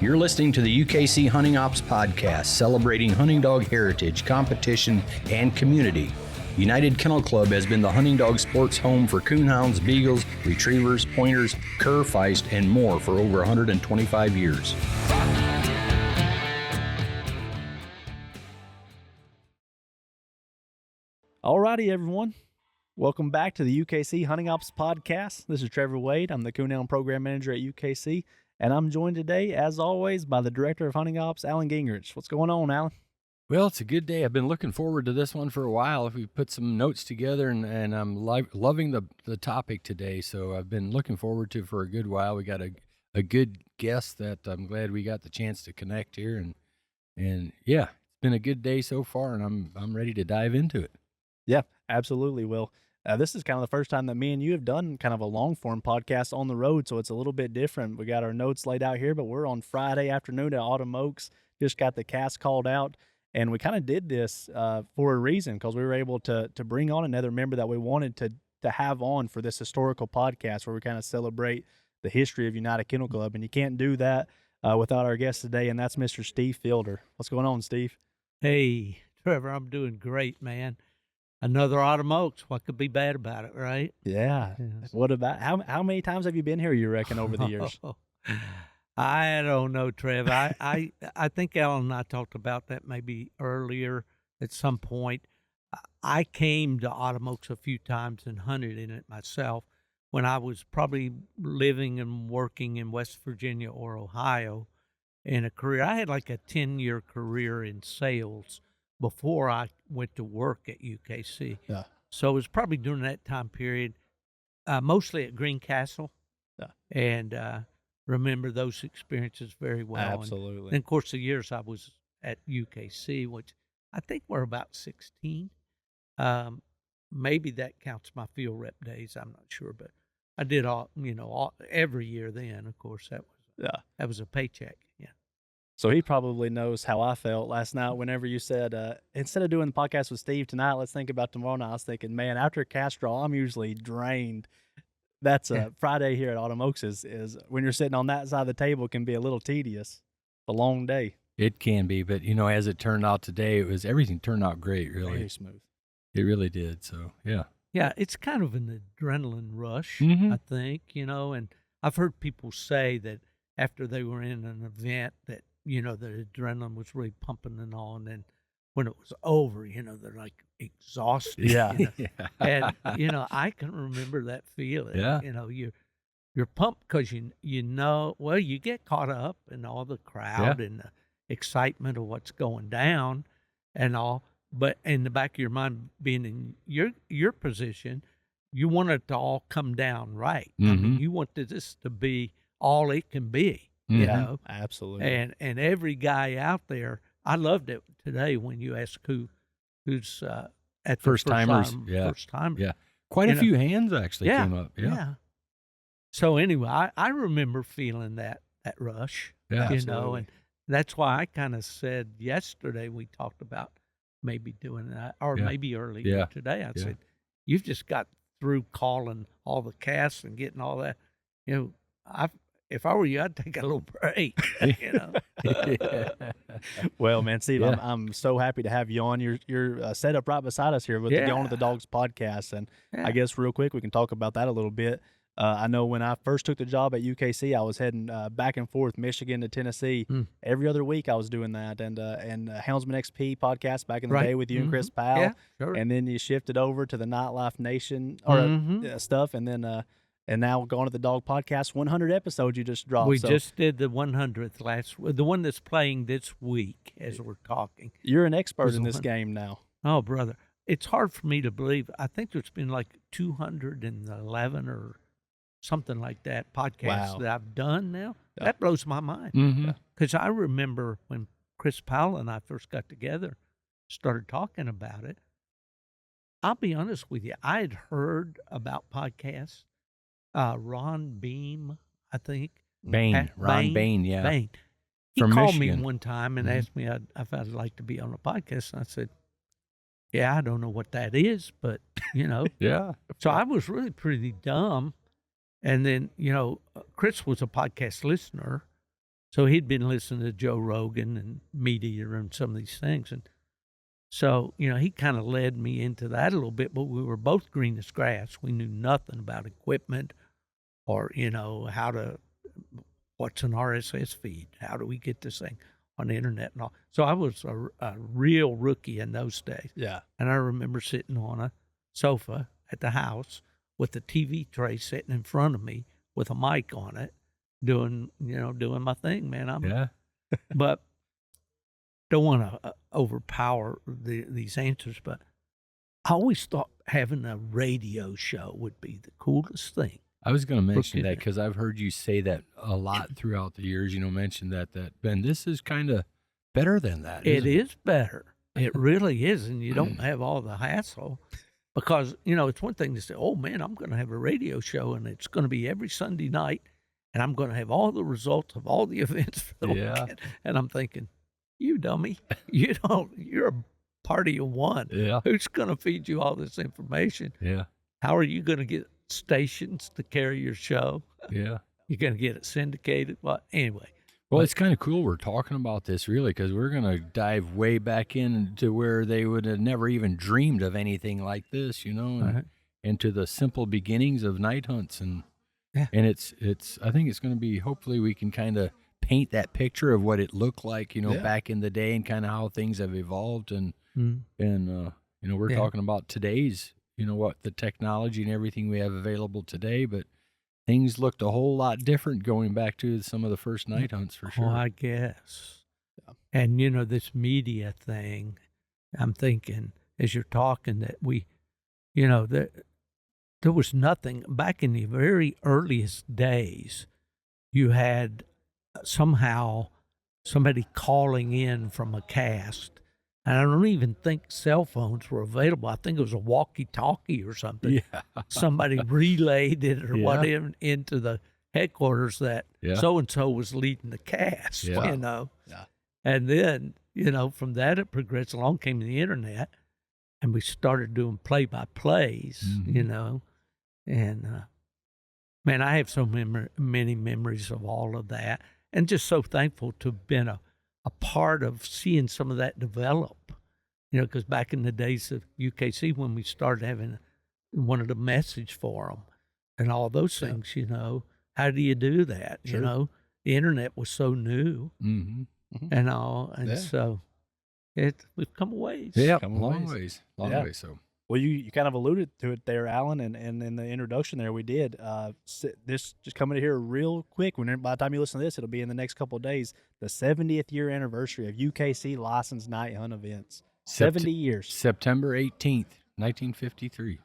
You're listening to the UKC Hunting Ops Podcast, celebrating hunting dog heritage, competition, and community. United Kennel Club has been the hunting dog sports home for coonhounds, beagles, retrievers, pointers, cur, feist, and more for over 125 years. Alrighty, everyone. Welcome back to the UKC Hunting Ops Podcast. This is Trevor Wade. I'm the Coonhound Program Manager at UKC, and I'm joined today, as always, by the Director of Hunting Ops, Alan Gingrich. What's going on, Alan? Well, it's a good day. I've been looking forward to this one for a while. We put some notes together, and I'm loving the topic today. So I've been looking forward to it for a good while. We got a good guest that I'm glad we got the chance to connect here, and yeah, it's been a good day so far, and I'm ready to dive into it. Yeah, absolutely. Well, this is kind of the first time that me and you have done kind of a long-form podcast on the road, so it's a little bit different. We got our notes laid out here, but we're on Friday afternoon at Autumn Oaks. Just got the cast called out, and we kind of did this for a reason, because we were able to bring on another member that we wanted to have on for this historical podcast where we kind of celebrate the history of United Kennel Club, and you can't do that without our guest today, and that's Mr. Steve Fielder. What's going on, Steve? Hey, Trevor, I'm doing great, man. Another Autumn Oaks. What could be bad about it, right? Yeah. Yes. What about how many times have you been here, you reckon, over the years? I don't know, Trev. I think Alan and I talked about that maybe earlier at some point. I came to Autumn Oaks a few times and hunted in it myself when I was probably living and working in West Virginia or Ohio in a career. I had like a 10-year career in sales before I went to work at UKC. Yeah. So it was probably during that time period, mostly at Greencastle. Yeah. And remember those experiences very well. Absolutely. And of course, the years I was at UKC, which I think were about 16. Maybe that counts my field rep days. I'm not sure, but I did every year then. Of course, that was a paycheck. Yeah. So he probably knows how I felt last night whenever you said, instead of doing the podcast with Steve tonight, let's think about tomorrow night. I was thinking, man, after a cast draw, I'm usually drained. That's Friday here at Autumn Oaks is when you're sitting on that side of the table, can be a little tedious. A long day. It can be, but as it turned out today, everything turned out great, really. Very smooth. It really did. So, yeah. Yeah, it's kind of an adrenaline rush, Mm-hmm. I think, and I've heard people say that after they were in an event that, the adrenaline was really pumping and all, and then when it was over, they're like exhausted. Yeah. And, I can remember that feeling. Yeah. You're pumped because you get caught up in all the crowd and the excitement of what's going down and all. But in the back of your mind, being in your position, you want it to all come down right. Mm-hmm. I mean, you want this to be all it can be. Yeah, absolutely. And every guy out there, I loved it today when you asked who's at first timers. First timers. Yeah. Quite a few hands actually came up. Yeah. So anyway, I remember feeling that rush. Yeah, And that's why I kind of said yesterday we talked about maybe doing that, or maybe earlier today. I said, you've just got through calling all the casts and getting all that. If I were you, I'd take a little break. Well, man, Steve, I'm so happy to have you on. You're set up right beside us here with the Going to the Dogs podcast, and I guess real quick we can talk about that a little bit. I know when I first took the job at UKC, I was heading back and forth, Michigan to Tennessee. Every other week I was doing that. And Houndsman XP podcast back in the day with you and Chris Powell. Yeah, sure. And then you shifted over to the Nightlife Nation or stuff. And then and now Going to the Dog podcast, 100 episodes you just dropped. We just did the 100th the one that's playing this week as we're talking. You're an expert in this game now. Oh, brother. It's hard for me to believe. I think there's been like 211 or something like that podcasts that I've done now. Yeah. That blows my mind. Because I remember when Chris Powell and I first got together, started talking about it. I'll be honest with you. I had heard about podcasts. Ron Beam, I think. Ron Bain, yeah. Bain. He From called Michigan. me one time and asked me if I'd like to be on a podcast. And I said, yeah, I don't know what that is, but, Yeah. So I was really pretty dumb. And then, Chris was a podcast listener. So he'd been listening to Joe Rogan and Meat Eater and some of these things. And so, he kind of led me into that a little bit, but we were both green as grass. We knew nothing about equipment or, what's an RSS feed? How do we get this thing on the internet and all? So I was a real rookie in those days. Yeah. And I remember sitting on a sofa at the house with the TV tray sitting in front of me with a mic on it, doing my thing, man. But don't want to overpower these answers, but I always thought having a radio show would be the coolest thing. I was going to mention that because I've heard you say that a lot throughout the years. Mention that Ben, this is kind of better than that. It is better. It really is, and you don't have all the hassle. Because, it's one thing to say, oh, man, I'm going to have a radio show, and it's going to be every Sunday night, and I'm going to have all the results of all the events for the weekend. And I'm thinking, you dummy, you're a party of one. Yeah. Who's going to feed you all this information? Yeah. How are you going to get stations to carry your show? Yeah. You're going to get it syndicated? Well, anyway. Well, it's kind of cool we're talking about this, really, because we're going to dive way back into where they would have never even dreamed of anything like this, and into the simple beginnings of night hunts. And it's I think it's going to be, hopefully we can kind of paint that picture of what it looked like, back in the day and kind of how things have evolved. And we're talking about today's, what the technology and everything we have available today, but things looked a whole lot different going back to some of the first night hunts, for sure. Oh, I guess. Yeah. And, this media thing, I'm thinking, as you're talking, that there was nothing. Back in the very earliest days, you had somehow somebody calling in from a cast. And I don't even think cell phones were available. I think it was a walkie-talkie or something. Yeah. Somebody relayed it or whatever into the headquarters that so-and-so was leading the cast, Yeah. And then, from that it progressed. Along came the internet, and we started doing play-by-plays, And, man, I have so many memories of all of that. And just so thankful to have been a part of seeing some of that develop, because back in the days of UKC, when we started having wanted a message for them and all those things, how do you do that? Sure. The internet was so new and all. And so we've come a ways. Yeah, long ways. So. Well, you kind of alluded to it there, Alan, and in the introduction there we did. This just coming to here real quick. By the time you listen to this, it'll be in the next couple of days. The 70th year anniversary of UKC licensed night hunt events. 70 years. September 18th, 1953.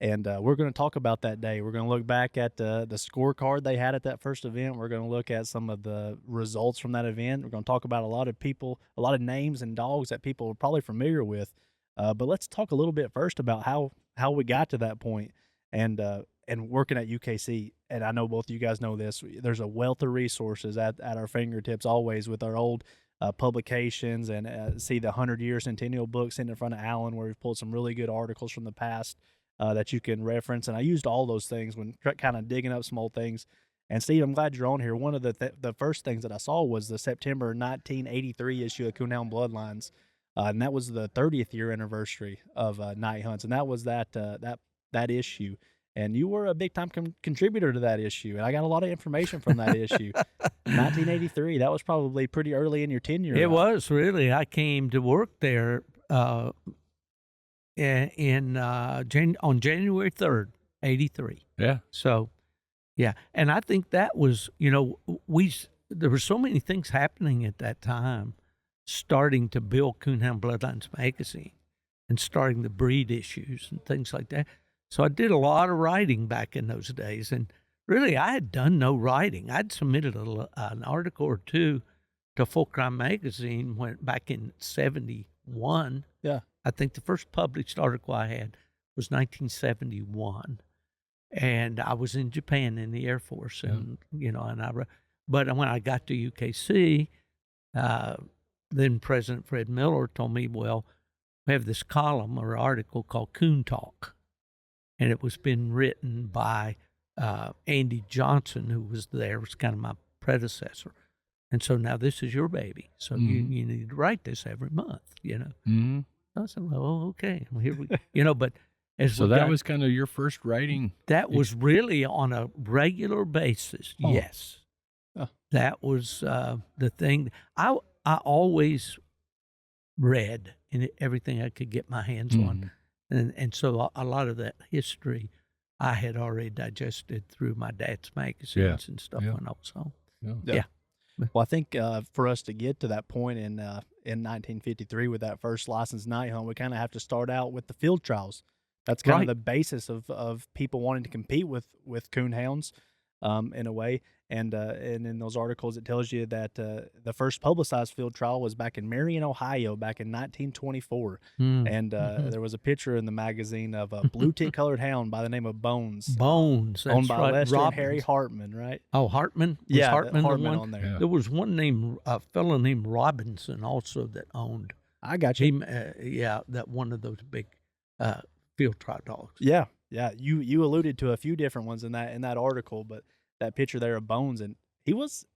And we're going to talk about that day. We're going to look back at the scorecard they had at that first event. We're going to look at some of the results from that event. We're going to talk about a lot of people, a lot of names and dogs that people are probably familiar with. But let's talk a little bit first about how we got to that point and working at UKC. And I know both of you guys know this. There's a wealth of resources at our fingertips always with our old publications and see the 100-year centennial book sitting in front of Alan, where we've pulled some really good articles from the past that you can reference. And I used all those things when kind of digging up some old things. And Steve, I'm glad you're on here. One of the first things that I saw was the September 1983 issue of Coonhound Bloodlines. And that was the 30th year anniversary of night hunts, and that was that issue. And you were a big time contributor to that issue, and I got a lot of information from that issue. 1983, that was probably pretty early in your tenure. It was really. I came to work there on January 3rd, 83. Yeah. So, yeah, and I think that was there were so many things happening at that time. Starting to build Coonhound Bloodlines magazine and starting the breed issues and things like that. So I did a lot of writing back in those days. And really, I had done no writing. I'd submitted an article or two to Full Crime magazine back in 71. Yeah. I think the first published article I had was 1971. And I was in Japan in the Air Force. And, but when I got to UKC, then President Fred Miller told me, well, we have this column or article called Coon Talk. And it was been written by Andy Johnson, who was there, was kind of my predecessor. And so now this is your baby. So you need to write this every month, Mm-hmm. I said, well, okay. Well, here we, but as So we that got, was kind of your first writing. that was really on a regular basis. Oh. Yes. Oh. That was the thing. I always read in everything I could get my hands on. And so a lot of that history I had already digested through my dad's magazines and stuff when I was home. Yeah. Well, I think for us to get to that point in 1953 with that first licensed night hunt, we kind of have to start out with the field trials. That's kind of the basis of people wanting to compete with coonhounds, in a way. And in those articles, it tells you that the first publicized field trial was back in Marion, Ohio, back in 1924. And there was a picture in the magazine of a blue tick colored hound by the name of Bones. Bones, owned by right. Lester and Robbins. Harry Hartman, right? Oh, Hartman? Was Yeah, Hartman, Hartman the one? on there. Yeah. There was a fellow named Robinson also that owned. I got you. That one of those big field trial dogs. Yeah. You alluded to a few different ones in that article, but that picture there of Bones, and he was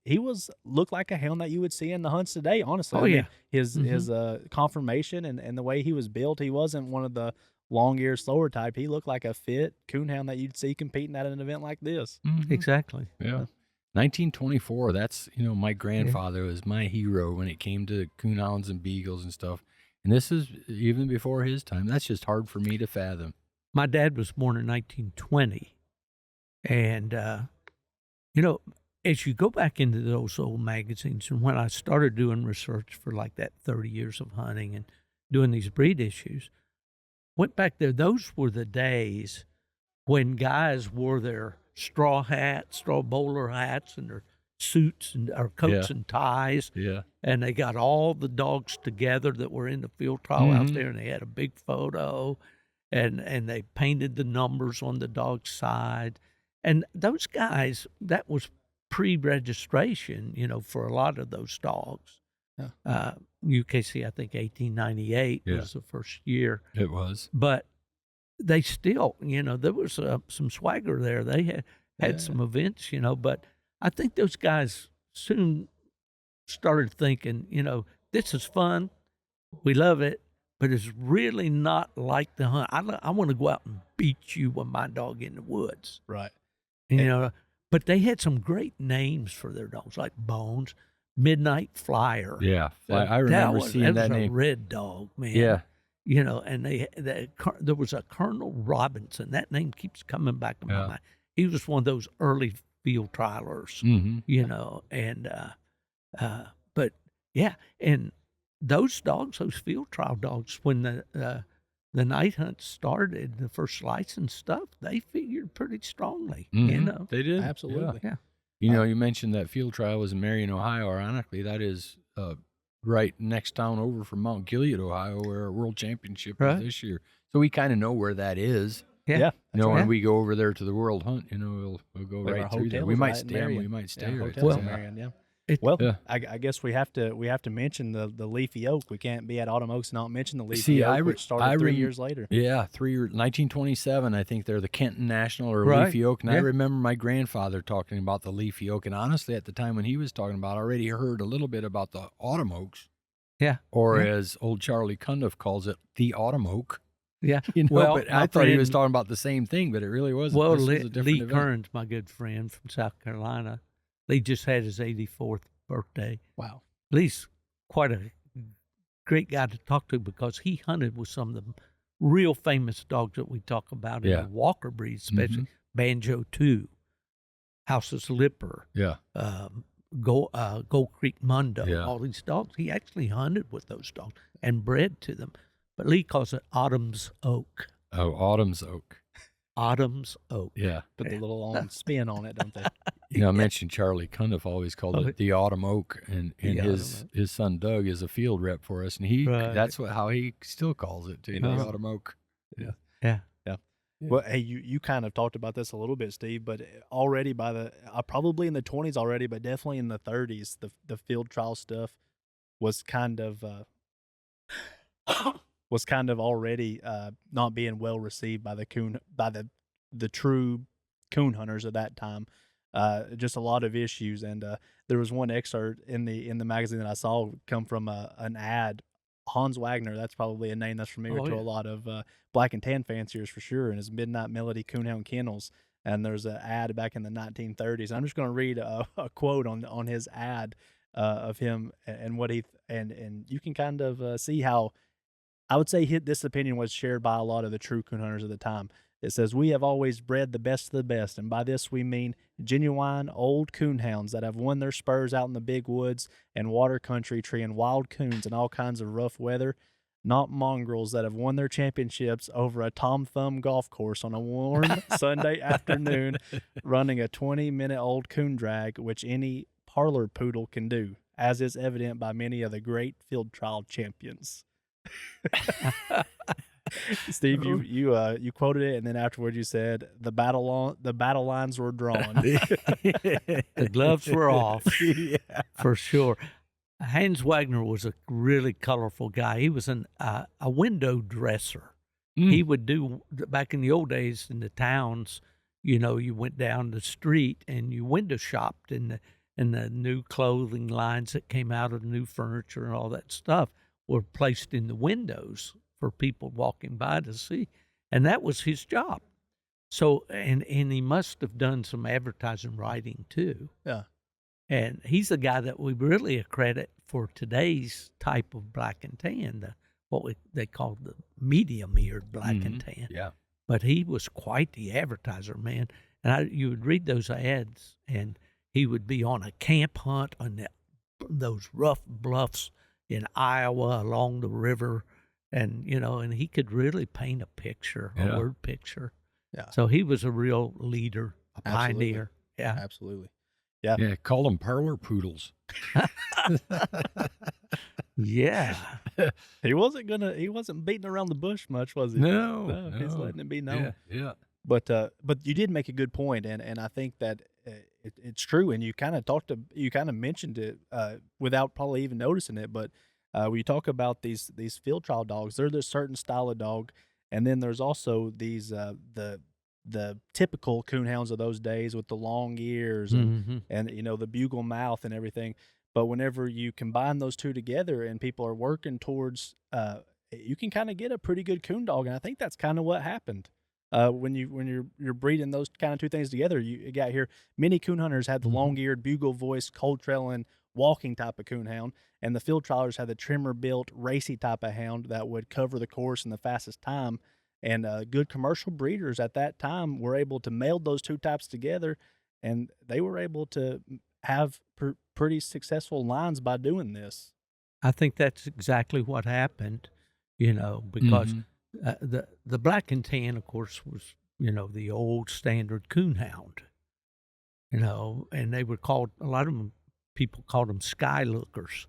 looked like a hound that you would see in the hunts today. Honestly, Oh, I mean, yeah. his conformation and the way he was built, he wasn't one of the long ear slower type. He looked like a fit coonhound that you'd see competing at an event like this. Exactly. Yeah. 1924, that's, my grandfather was my hero when it came to coonhounds and beagles and stuff. And this is even before his time. That's just hard for me to fathom. My dad was born in 1920. And, as you go back into those old magazines, and when I started doing research for like that 30 years of hunting and doing these breed issues, went back there, those were the days when guys wore their straw hats, straw bowler hats, and their suits and or coats and ties. Yeah. And they got all the dogs together that were in the field trial out there, and they had a big photo, and they painted the numbers on the dog's side. And those guys, that was pre-registration, for a lot of those dogs. Yeah. UKC, I think 1898 was the first year. It was. But they still, there was some swagger there. They had some events, but I think those guys soon started thinking, this is fun. We love it, but it's really not like the hunt. I want to go out and beat you with my dog in the woods. Right. But they had some great names for their dogs, like Bones, Midnight Flyer. Yeah. I remember seeing that was name. a red dog, man. Yeah. And there was a Colonel Robinson. That name keeps coming back in my mind. He was one of those early field trialers, but yeah, and those dogs, those field trial dogs, when the night hunt started, the first license stuff, they figured pretty strongly, They did. Absolutely. Yeah. You mentioned that field trial was in Marion, Ohio. Ironically, that is right next town over from Mount Gilead, Ohio, where our world championship was this year. So we kind of know where that is. Yeah. When we go over there to the World Hunt, we'll go Like right our through there. hotels We might right in stay. Marion. We might stay. Yeah, right hotels there. in Marion, yeah. Well, I guess we have to mention the leafy oak. We can't be at Autumn Oaks and not mention the leafy See, oak, which started 3 years later. Yeah, 1927. I think they're the Kenton National or Right. Leafy Oak. And I Yeah. remember my grandfather talking about the Leafy Oak. And honestly, at the time when he was talking about, I already heard a little bit about the Autumn Oaks. Yeah. Or as old Charlie Cundiff calls it, the Autumn Oak. yeah. But I my thought he was friend- talking about the same thing, but it really wasn't. Well, This was a different Lee event. Kearns, my good friend from South Carolina, Lee just had his 84th birthday. Wow. Lee's quite a great guy to talk to because he hunted with some of the real famous dogs that we talk about in the Walker breed, especially Banjo 2, House's Lipper, Yeah. Gold Creek Mundo, Yeah. all these dogs. He actually hunted with those dogs and bred to them. But Lee calls it Autumn's Oak. Oh, Autumn's Oak. Autumn's Oak. Yeah. Put the little spin on it, don't they? I mentioned Charlie Cundiff always called it the Autumn Oak, and The his Autumn his son Doug is a field rep for us, and that's how he still calls it too, the Autumn Oak. Yeah. Well, hey, you kind of talked about this a little bit, Steve, but already by the probably in the 20s already, but definitely in the 30s, the field trial stuff was kind of already not being well received by the true coon hunters at that time. just a lot of issues. And there was one excerpt in the magazine that I saw come from an ad. Hans Wagner, that's probably a name that's familiar to a lot of black and tan fanciers for sure, and his Midnight Melody Coonhound Kennels. And there's an ad back in the 1930s. I'm just going to read a quote on his ad of him and what he and you can kind of see how I would say this opinion was shared by a lot of the true coon hunters of the time. It says, "We have always bred the best of the best, and by this we mean genuine old coonhounds that have won their spurs out in the big woods and water country treeing wild coons in all kinds of rough weather, not mongrels that have won their championships over a Tom Thumb golf course on a warm Sunday afternoon running a 20-minute-old coon drag, which any parlor poodle can do, as is evident by many of the great field trial champions." Steve, you quoted it, and then afterwards you said the battle lines were drawn. The gloves were off, for sure. Hans Wagner was a really colorful guy. He was a window dresser. He would do, back in the old days in the towns, you went down the street and you window shopped in the new clothing lines that came out of the new furniture and all that stuff were placed in the windows for people walking by to see. And that was his job. So, and he must have done some advertising writing too. Yeah. And he's the guy that we really accredit for today's type of black and tan, they call the medium-eared black and tan. Yeah. But he was quite the advertiser, man. And you would read those ads, and he would be on a camp hunt on those rough bluffs in Iowa along the river, and and he could really paint a picture, a word picture. Yeah. So he was a real leader, a pioneer. Yeah, absolutely. Yeah. Yeah. Call them parlor poodles. Yeah. He wasn't beating around the bush much, was he? No. He's letting it be known. Yeah. But you did make a good point, and I think that it's true. And you kind of mentioned it without probably even noticing it. But when you talk about these field trial dogs, there's a certain style of dog, and then there's also these the typical coonhounds of those days with the long ears and the bugle mouth and everything. But whenever you combine those two together and people are working towards, you can kind of get a pretty good coon dog, and I think that's kind of what happened. When you're breeding those kind of two things together, you got here. Many coon hunters had the long-eared, bugle-voiced, cold-trailing, walking type of coonhound, and the field trialers had the trimmer-built, racy type of hound that would cover the course in the fastest time. And good commercial breeders at that time were able to meld those two types together, and they were able to have pretty successful lines by doing this. I think that's exactly what happened, because the black and tan, of course, was, the old standard coonhound, and they were called, a lot of them, people called them sky lookers,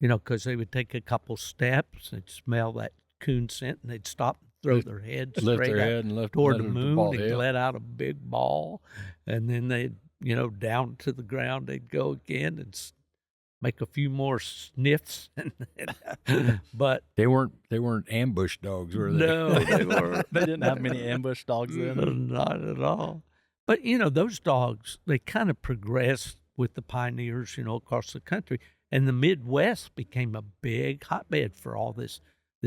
because they would take a couple steps, they'd smell that coon scent, and they'd stop and throw their head straight toward the moon and let out a big ball, and then they'd, down to the ground they'd go again and make a few more sniffs. But they weren't ambush dogs, were they? No, they weren't. They didn't have many ambush dogs then. Not at all. But those dogs, they kind of progressed with the pioneers, across the country, and the Midwest became a big hotbed for all this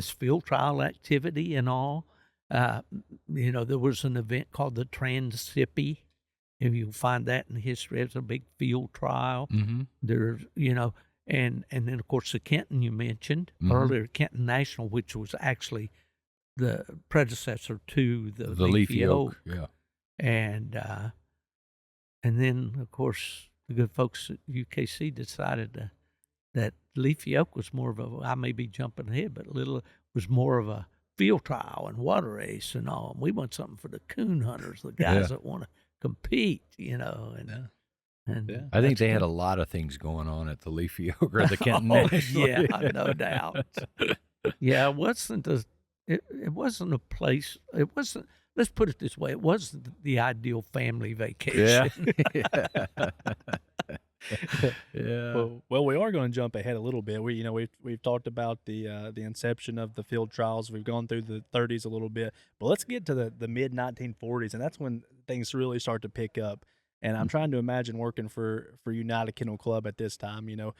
field trial activity and all. There was an event called the Transippi. And you'll find that in history. It's a big field trial. There's, and then, of course, the Kenton you mentioned earlier, Kenton National, which was actually the predecessor to the Leafy Oak. Yeah. And then, of course, the good folks at UKC decided that Leafy Oak was more of I may be jumping ahead, but was more of a field trial and water race and all. And we want something for the coon hunters, the guys that want to compete, and I think they had a lot of things going on at the Leafy Oak or the Kenton National. Yeah, no doubt. Yeah, it wasn't a place. It wasn't. Let's put it this way: it wasn't the ideal family vacation. Yeah. Well, we are going to jump ahead a little bit. We've talked about the inception of the field trials. We've gone through the 30s a little bit, but let's get to the mid 1940s, and that's when things really start to pick up. And I'm trying to imagine working for United Kennel Club at this time. You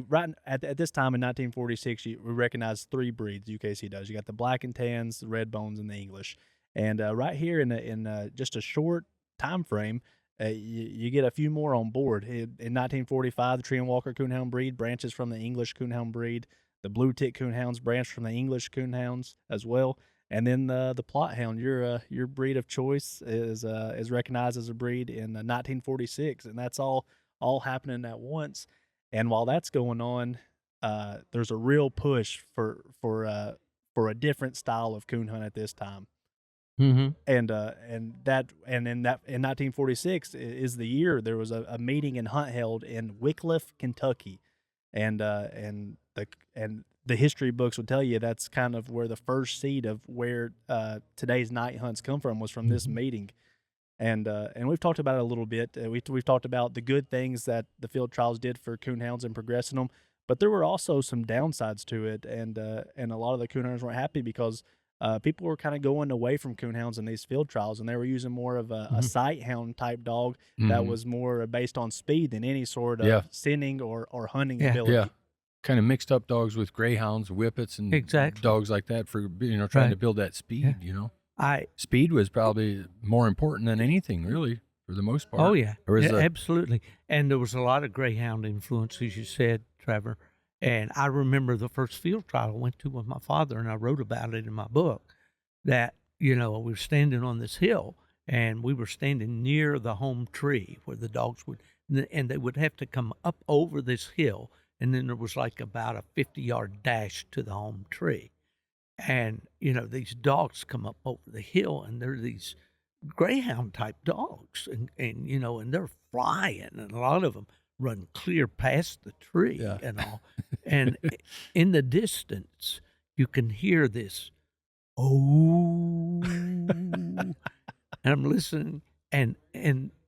right at this time in 1946, we recognize 3 breeds. UKC does. You got the black and tans, the red bones, and the English. And right here in just a short time frame, you get a few more on board. In 1945, the Tree and Walker Coonhound breed branches from the English Coonhound breed. The Blue Tick Coonhounds branched from the English Coonhounds as well. And then the Plot Hound, your breed of choice, is recognized as a breed in 1946, and that's all happening at once. And while that's going on, there's a real push for a different style of coon hunt at this time. Mm-hmm. And in 1946 is the year there was a meeting and hunt held in Wickliffe, Kentucky, and the history books would tell you that's kind of where the first seed of where today's night hunts come from, was from this meeting. And we've talked about it a little bit. We've talked about the good things that the field trials did for coonhounds and progressing them, but there were also some downsides to it, and a lot of the coonhounds weren't happy because people were kind of going away from coonhounds in these field trials, and they were using more of a sight hound type dog that was more based on speed than any sort of scenting or hunting ability. Yeah. Kind of mixed up dogs with greyhounds, whippets, and dogs like that for trying to build that speed. Speed was probably more important than anything, really, for the most part. Oh yeah, absolutely. And there was a lot of greyhound influence, as you said, Trevor. And I remember the first field trial I went to with my father, and I wrote about it in my book. That we were standing on this hill, and we were standing near the home tree where the dogs would, and they would have to come up over this hill. And then there was like about a 50-yard dash to the home tree. And, these dogs come up over the hill, and they're these greyhound-type dogs. And they're flying, and a lot of them run clear past the tree and all. And in the distance, you can hear this, oh. And I'm listening, and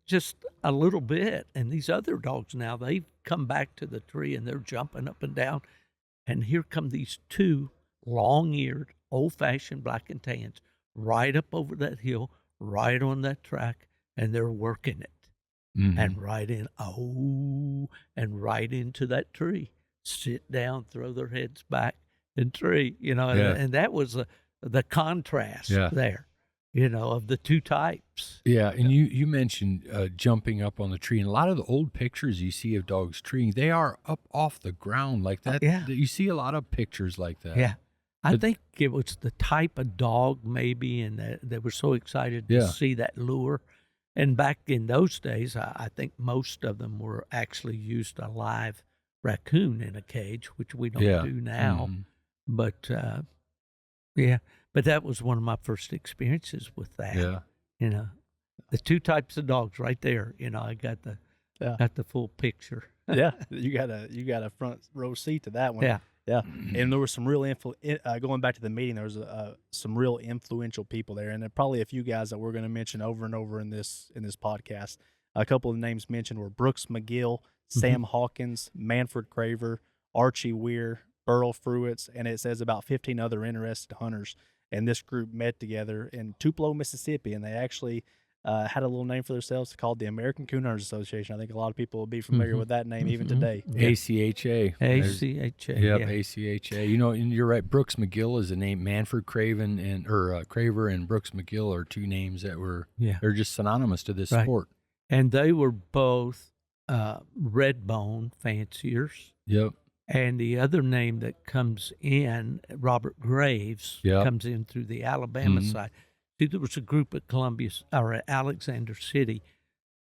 just a little bit, and these other dogs now, they've come back to the tree and they're jumping up and down, and here come these 2 long-eared, old-fashioned black and tans right up over that hill, right on that track, and they're working it. And right into that tree, sit down, throw their heads back in tree, and that was the contrast there. Of the 2 types. Yeah, and you mentioned jumping up on the tree, and a lot of the old pictures you see of dogs treeing, they are up off the ground like that. You see a lot of pictures like that. Yeah, I think it was the type of dog maybe, and they were so excited to see that lure. And back in those days, I think most of them were actually used a live raccoon in a cage, which we don't do now. But But that was one of my first experiences with that. Yeah. The 2 types of dogs right there. I got the full picture. Yeah, you got a front row seat to that one. Yeah. And there was some real going back to the meeting. There was some real influential people there, and probably a few guys that we're going to mention over and over in this podcast. A couple of names mentioned were Brooks McGill, Sam Hawkins, Manfred Craver, Archie Weir, Burl Fruitz, and it says about 15 other interested hunters. And this group met together in Tupelo, Mississippi, and they actually had a little name for themselves called the American Coonhounds Association. I think a lot of people will be familiar with that name even today. ACHA. ACHA. Yep, ACHA. And you're right. Brooks McGill is a name. Manfred Craven Craver and Brooks McGill are 2 names that they're just synonymous to this sport. And they were both red bone fanciers. Yep. And the other name that comes in, Robert Graves, comes in through the Alabama side. See, there was a group at Alexander City,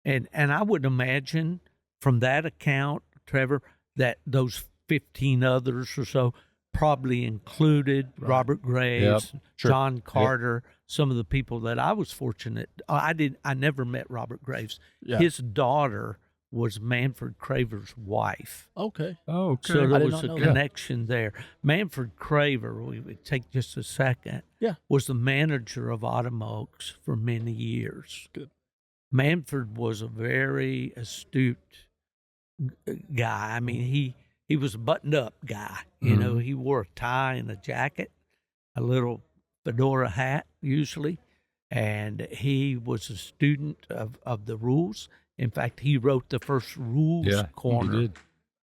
and I would imagine from that account, Trevor, that those 15 others or so probably included Robert Graves, John Carter, some of the people that I was fortunate. I never met Robert Graves. Yeah. His daughter was Manfred Craver's wife. Okay. Oh, okay. So there was a connection there. Manfred Craver, we would take just a second, was the manager of Autumn Oaks for many years. Good. Manfred was a very astute guy. I mean, he was a buttoned-up guy. He wore a tie and a jacket, a little fedora hat usually, and he was a student of the rules. In fact, he wrote the first Rules Yeah, Corner he did.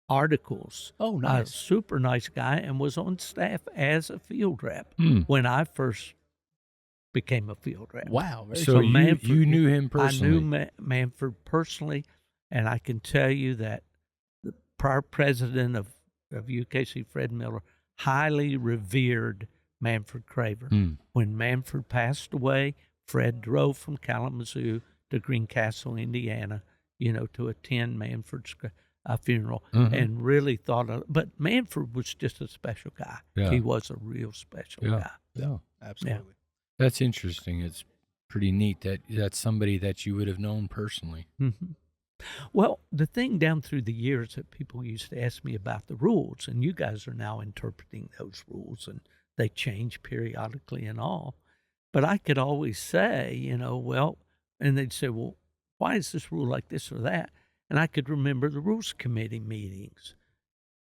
articles. Oh, A nice. super nice guy, and was on staff as a field rep when I first became a field rep. Wow. Very So cool. you knew him personally. I knew Manford personally, and I can tell you that the prior president of UKC, Fred Miller, highly revered Manford Craver. When Manford passed away, Fred drove from Kalamazoo to Greencastle, Indiana, to attend Manford's funeral, and really thought of. But Manford was just a special guy. Yeah. He was a real special guy. Yeah. Absolutely. That's interesting. It's pretty neat that that's somebody that you would have known personally. Mm-hmm. Well, the thing down through the years that people used to ask me about the rules, and you guys are now interpreting those rules, and they change periodically and all. But I could always say, well, and they'd say, well, why is this rule like this or that? And I could remember the rules committee meetings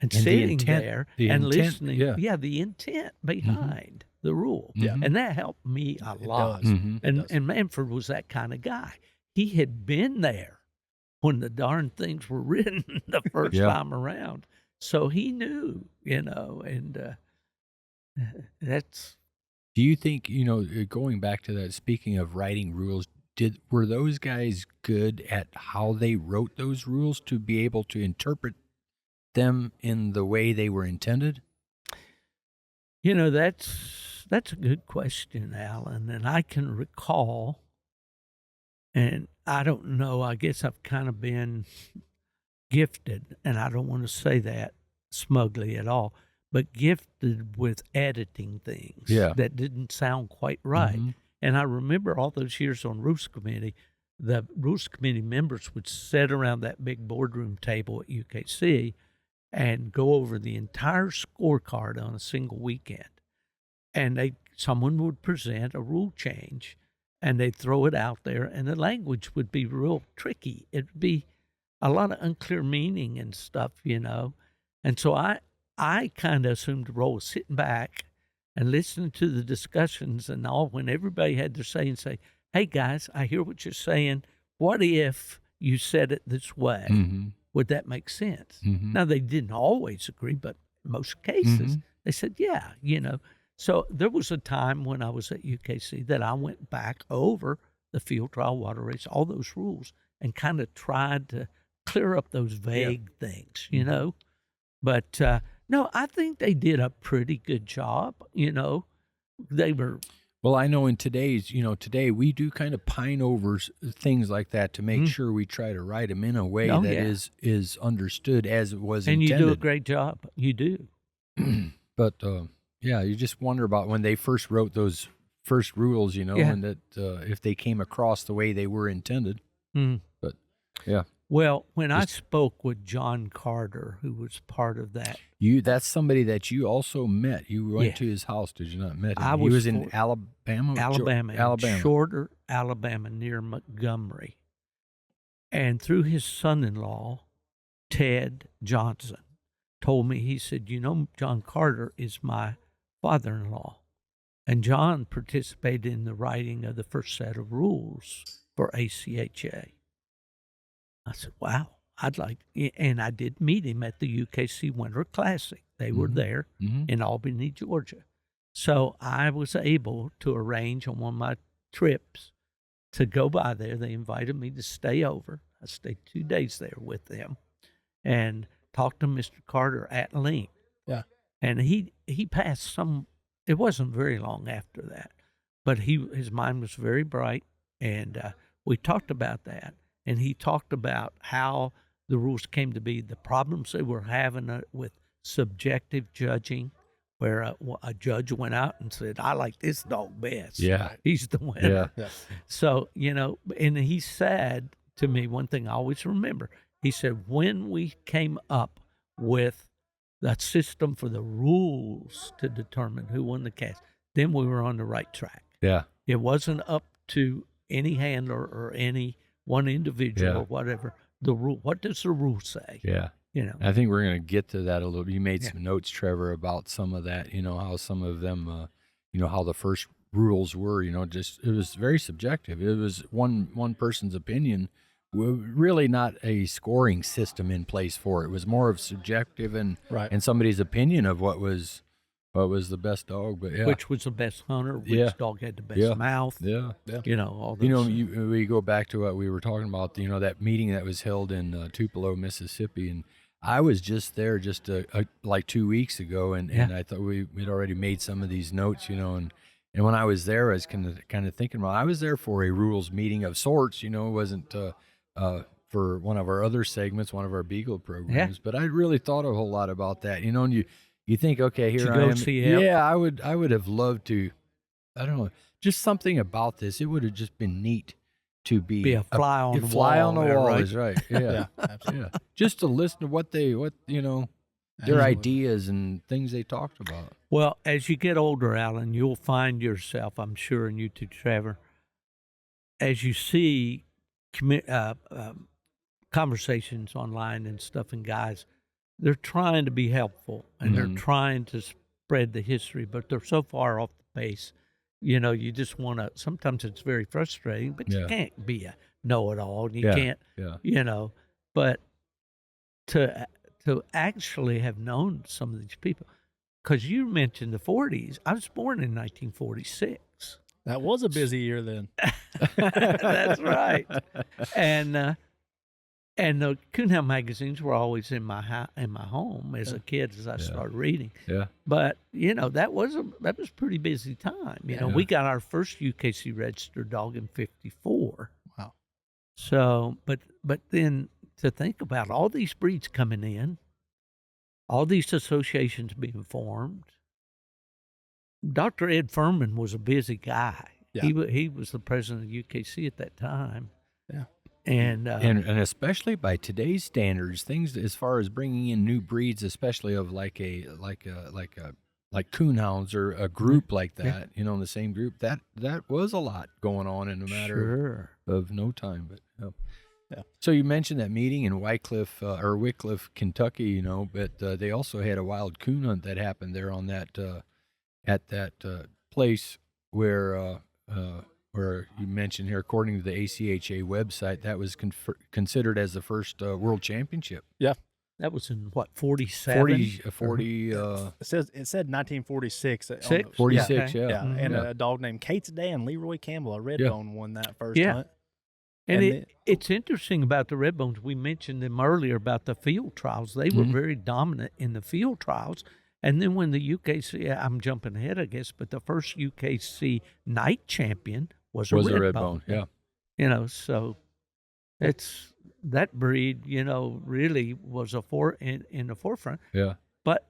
and sitting there and listening. Yeah. The intent behind the rule. Yeah. And that helped me a lot. does. And Manford was that kind of guy. He had been there when the darn things were written the first time around. So he knew, and that's. Do you think, going back to that, speaking of writing rules, were those guys good at how they wrote those rules to be able to interpret them in the way they were intended? That's a good question, Alan. And I can recall, and I don't know, I guess I've kind of been gifted, and I don't want to say that smugly at all, but gifted with editing things that didn't sound quite right. And I remember all those years on Rules Committee, the Rules Committee members would sit around that big boardroom table at UKC and go over the entire scorecard on a single weekend. And someone would present a rule change, and they'd throw it out there, and the language would be real tricky. It'd be a lot of unclear meaning and stuff, And so I kind of assumed the role of sitting back and listening to the discussions and all, when everybody had their say, and say, hey, guys, I hear what you're saying. What if you said it this way? Would that make sense? Now, they didn't always agree, but in most cases, they said, yeah, So there was a time when I was at UKC that I went back over the field trial, water race, all those rules, and kind of tried to clear up those vague things, But no, I think they did a pretty good job. They were. Well, I know in today we do kind of pine over things like that to make sure we try to write them in a way that is understood as it was intended. And you do a great job. You do. But you just wonder about when they first wrote those first rules, and that if they came across the way they were intended. But yeah. Well, when I spoke with John Carter, who was part of that. That's somebody that you also met. You went to his house, did you not met him? He was in Alabama? Alabama. Shorter, Alabama, near Montgomery. And through his son-in-law, Ted Johnson, told me, he said, John Carter is my father-in-law. And John participated in the writing of the first set of rules for ACHA. I said, wow, I'd like, and I did meet him at the UKC Winter Classic. They were there in Albany, Georgia. So I was able to arrange on one of my trips to go by there. They invited me to stay over. I stayed 2 days there with them and talked to Mr. Carter at length. Yeah. And he passed it wasn't very long after that, but his mind was very bright, and we talked about that. And he talked about how the rules came to be, the problems they were having with subjective judging, where a judge went out and said, I like this dog best. Yeah. He's the winner. Yeah. So, and he said to me, one thing I always remember, he said, when we came up with that system for the rules to determine who won the cast, then we were on the right track. Yeah. It wasn't up to any handler or any one individual or whatever. The rule. What does the rule say? Yeah. I think we're going to get to that a little. You made some notes, Trevor, about some of that. How some of them, how the first rules were. Just it was very subjective. It was one person's opinion really not a scoring system in place for it. It was more of subjective and somebody's opinion of what was the best dog. But yeah, which was the best hunter, which dog had the best mouth. Yeah. All those. We go back to what we were talking about. That meeting that was held in Tupelo, Mississippi, and I was just there like 2 weeks ago, and I thought we'd already made some of these notes, and when I was there, I was kind of thinking, well, I was there for a rules meeting of sorts, it wasn't for one of our other segments, one of our Beagle programs, but I really thought a whole lot about that, and you think, okay, here I am. Yeah, I would have loved to, I don't know, just something about this. It would have just been neat to be a fly on the wall. Fly on the wall right? is right. Yeah, absolutely. Yeah. Just to listen to what their ideas and things they talked about. Well, as you get older, Alan, you'll find yourself, I'm sure, and you too, Trevor, as you see conversations online and stuff, and guys, they're trying to be helpful and they're trying to spread the history, but they're so far off the pace. You just want to. Sometimes it's very frustrating, but you can't be a know-it-all. You can't. But to actually have known some of these people, because you mentioned the 40s. I was born in 1946. That was a busy year then. That's right. And the Coonhound magazines were always in my home as a kid as I started reading. Yeah. But that was pretty busy time. We got our first UKC registered dog in '54. Wow. So, but then to think about all these breeds coming in, all these associations being formed. Dr. Ed Furman was a busy guy. Yeah. He was the president of UKC at that time. Yeah. And especially by today's standards, things as far as bringing in new breeds, especially of like Coonhounds or a group like that, in the same group, that was a lot going on in a matter of no time. But yeah. So you mentioned that meeting in Wycliffe, Kentucky, but they also had a wild coon hunt that happened there on that at that place where you mentioned here, according to the ACHA website, that was considered as the first world championship. Yeah. That was in what, 47? 40 it said 1946. 46, yeah. Yeah. And a dog named Kate's Dan, Leroy Campbell, a Redbone, won that first hunt. And it's interesting about the Redbones. We mentioned them earlier about the field trials. They were very dominant in the field trials. And then when the UKC, I'm jumping ahead, I guess, but the first UKC Nite champion was a Redbone. Yeah. So it's that breed, really was in the forefront. Yeah. But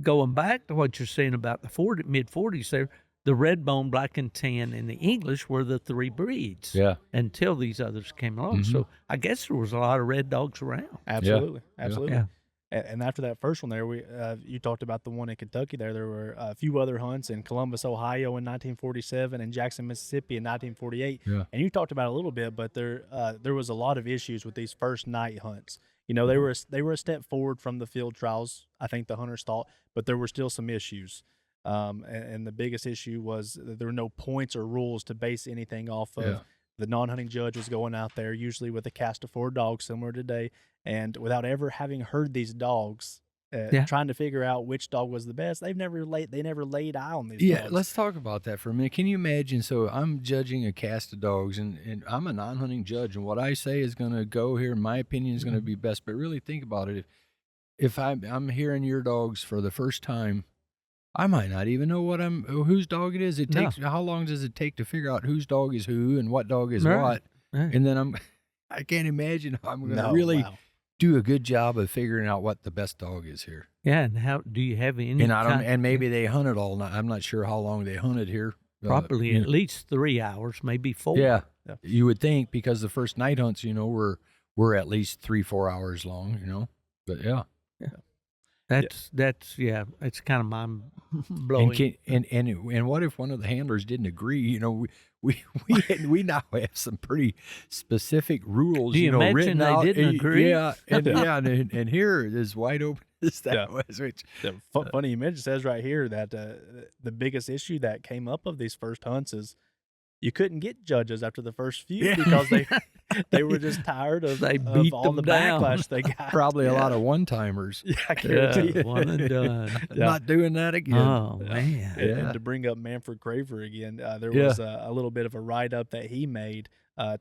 going back to what you're saying about the mid-40s there, the Redbone, Black and Tan, and the English were the three breeds. Yeah. Until these others came along. So I guess there was a lot of red dogs around. Absolutely. Yeah. Absolutely. Yeah. And after that first one there, you talked about the one in Kentucky there. There were a few other hunts in Columbus, Ohio in 1947 and Jackson, Mississippi in 1948. Yeah. And you talked about it a little bit, but there was a lot of issues with these first night hunts. They were a step forward from the field trials, I think the hunters thought, but there were still some issues. And the biggest issue was that there were no points or rules to base anything off of. Yeah. The non-hunting judge was going out there, usually with a cast of 4 dogs, similar to today, and without ever having heard these dogs, trying to figure out which dog was the best. They never laid eye on these dogs. Yeah, let's talk about that for a minute. Can you imagine? So I'm judging a cast of dogs, and I'm a non-hunting judge, and what I say is going to go here. My opinion is going to be best. But really think about it. If I'm hearing your dogs for the first time, I might not even know whose dog it is. How long does it take to figure out whose dog is who and what dog is what? Right. And then I can't imagine how I'm going to really do a good job of figuring out what the best dog is here. Yeah, and how do you have any? And maybe they hunted all night. I'm not sure how long they hunted here. Probably at least 3 hours, maybe 4. Yeah, you would think, because the first night hunts, were at least 3-4 hours long. But yeah. That's it's kind of mind blowing. And what if one of the handlers didn't agree? We now have some pretty specific rules. Do you imagine written they out. didn't agree? Yeah, and here it is wide open as that was. Which funny you mentioned, says right here that the biggest issue that came up of these first hunts is you couldn't get judges after the first few because they were just tired of, They of beat all them the down. backlash they got. Probably a lot Yeah. of one-timers. Yeah, I guarantee Yeah, it. one and done. Yeah. Not doing that again. Oh, man. And to bring up Manfred Craver again, there Yeah. was a little bit of a write-up that he made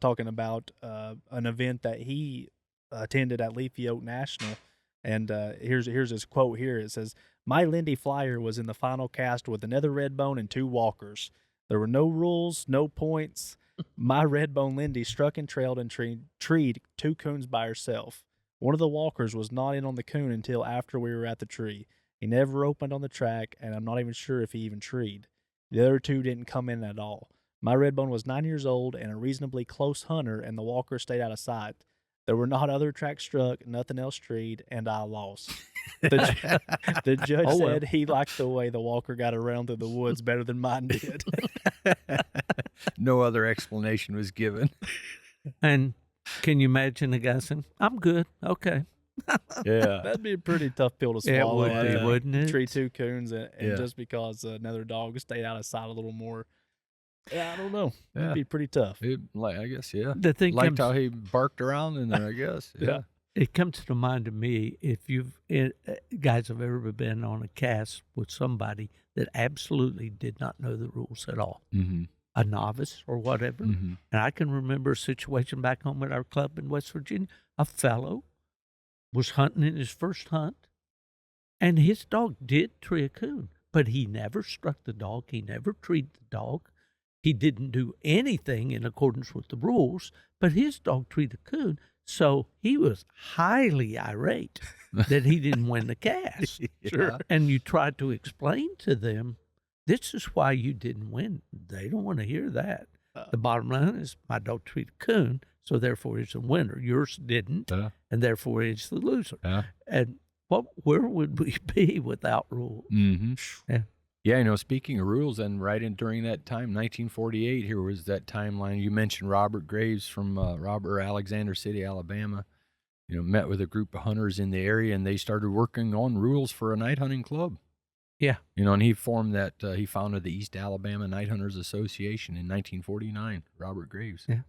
talking about an event that he attended at Leafy Oak National. And here's his quote here. It says, "My Lindy Flyer was in the final cast with another Redbone and 2 walkers. There were no rules, no points. My Redbone Lindy struck and trailed and treed 2 coons by herself. One of the walkers was not in on the coon until after we were at the tree. He never opened on the track, and I'm not even sure if he even treed. The other 2 didn't come in at all. My Redbone was 9 years old and a reasonably close hunter, and the walker stayed out of sight. There were not other tracks struck, nothing else treed, and I lost." The judge Oh, well. said he liked the way the walker got around through the woods better than mine did. No other explanation was given. And can you imagine the guy saying, "I'm good. Okay." Yeah. That'd be a pretty tough pill to It swallow. would be, I wouldn't it? Tree 2 coons, and Yeah. just because another dog stayed out of sight a little more. Yeah, I don't know. Yeah. It'd be pretty tough. I guess, yeah. The thing Liked comes, how he barked around in there, I guess. Yeah. it comes to mind to me, if guys have ever been on a cast with somebody that absolutely did not know the rules at all, Mm-hmm. a novice or whatever. Mm-hmm. And I can remember a situation back home at our club in West Virginia. A fellow was hunting in his first hunt, and his dog did tree a coon, but he never struck the dog. He never treated the dog. He didn't do anything in accordance with the rules, but his dog treated the coon. So he was highly irate that he didn't win the cast. Sure. And you tried to explain to them, this is why you didn't win. They don't want to hear that. The bottom line is my dog treated a coon, so therefore he's a winner. Yours didn't, and therefore he's the loser. And where would we be without rules? Mm-hmm. Yeah. Yeah, speaking of rules, and during that time, 1948, here was that timeline. You mentioned Robert Graves from Alexander City, Alabama. Met with a group of hunters in the area, and they started working on rules for a night hunting club. Yeah. And he formed that, he founded the East Alabama Night Hunters Association in 1949, Robert Graves. Yeah.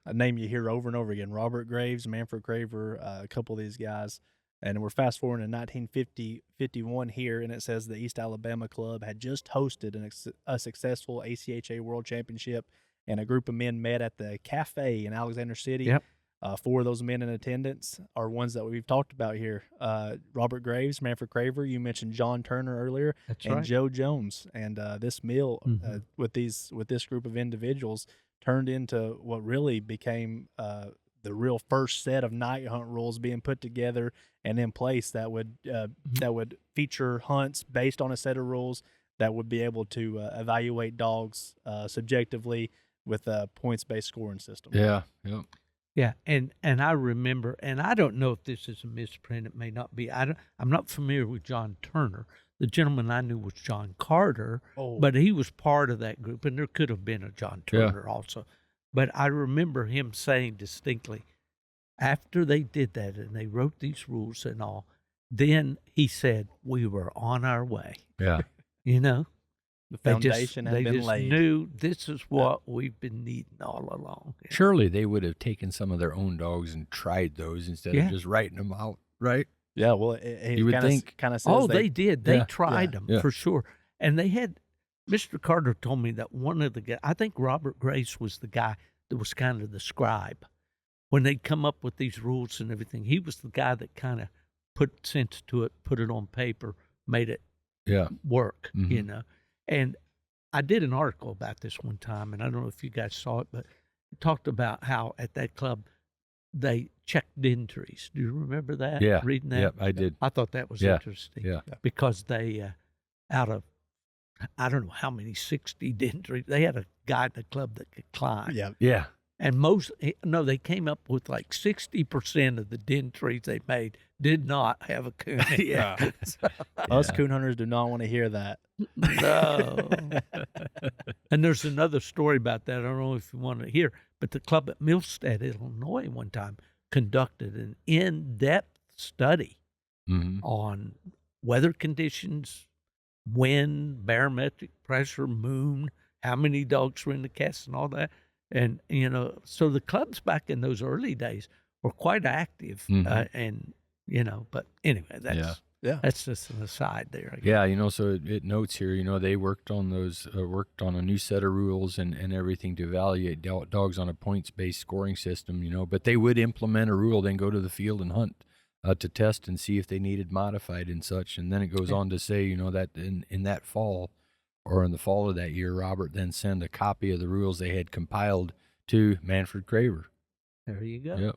A name you hear over and over again, Robert Graves, Manfred Craver, a couple of these guys. And we're fast forwarding to 1951 here, and it says the East Alabama Club had just hosted a successful ACHA World Championship, and a group of men met at the cafe in Alexander City. Yep. 4 of those men in attendance are ones that we've talked about here. Robert Graves, Manfred Craver, you mentioned John Turner earlier, That's and right. Joe Jones. And this meal Mhm. with this group of individuals turned into what really became the real first set of night hunt rules being put together and in place that would feature hunts based on a set of rules that would be able to evaluate dogs subjectively with a points-based scoring system. Yeah, yeah. Yeah, and I remember, and I don't know if this is a misprint. It may not be. I'm not familiar with John Turner. The gentleman I knew was John Carter, but he was part of that group, and there could have been a John Turner also. But I remember him saying distinctly, after they did that and they wrote these rules and all, then he said, we were on our way. Yeah. The foundation had they been just laid. knew this is what we've been needing all along. Surely they would have taken some of their own dogs and tried those instead of just writing them out, right? Yeah, well, it You would think. kind of says Oh, they did. They Yeah. tried them Yeah. for sure. And they had, Mr. Carter told me that one of the guys, I think Robert Grace was the guy that was kind of the scribe. When they'd come up with these rules and everything, he was the guy that kind of put sense to it, put it on paper, made it work, Mhm. And I did an article about this one time, and I don't know if you guys saw it, but it talked about how at that club they checked entries. Do you remember that? Yeah. Reading that? Yep, I did. I thought that was Yeah. interesting. Yeah. Because they, out of, I don't know how many, 60 entries, they had a guy at the club that could climb. Yeah. Yeah. And they came up with like 60% of the entries they made did not have a coon. Yeah. Us coon hunters do not want to hear that. No. And there's another story about that. I don't know if you want to hear, but the club at Millstead, Illinois, one time conducted an in-depth study Mhm. on weather conditions, wind, barometric pressure, moon, how many dogs were in the cast and all that. And, so the clubs back in those early days were quite active. And, but anyway, that's just an aside there. I guess. Yeah, so it notes here, they worked on worked on a new set of rules and everything to evaluate dogs on a points-based scoring system, but they would implement a rule, then go to the field and hunt to test and see if they needed modified and such. And then it goes on to say, that in that fall or in the fall of that year, Robert then sent a copy of the rules they had compiled to Manfred Craver. There you go. Yep.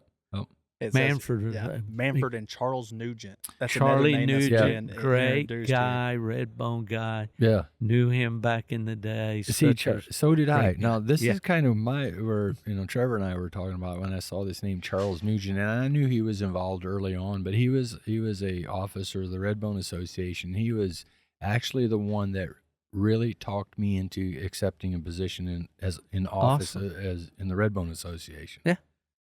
Manfred and Charles Nugent. That's Charlie another name Nugent, great guy, here. red bone guy. Yeah, knew him back in the day. See, so did I. Great. Now this is kind of where Trevor and I were talking about when I saw this name Charles Nugent, and I knew he was involved early on, but he was a officer of the Red Bone Association. He was actually the one that really talked me into accepting a position in office as in the Red Bone Association. Yeah.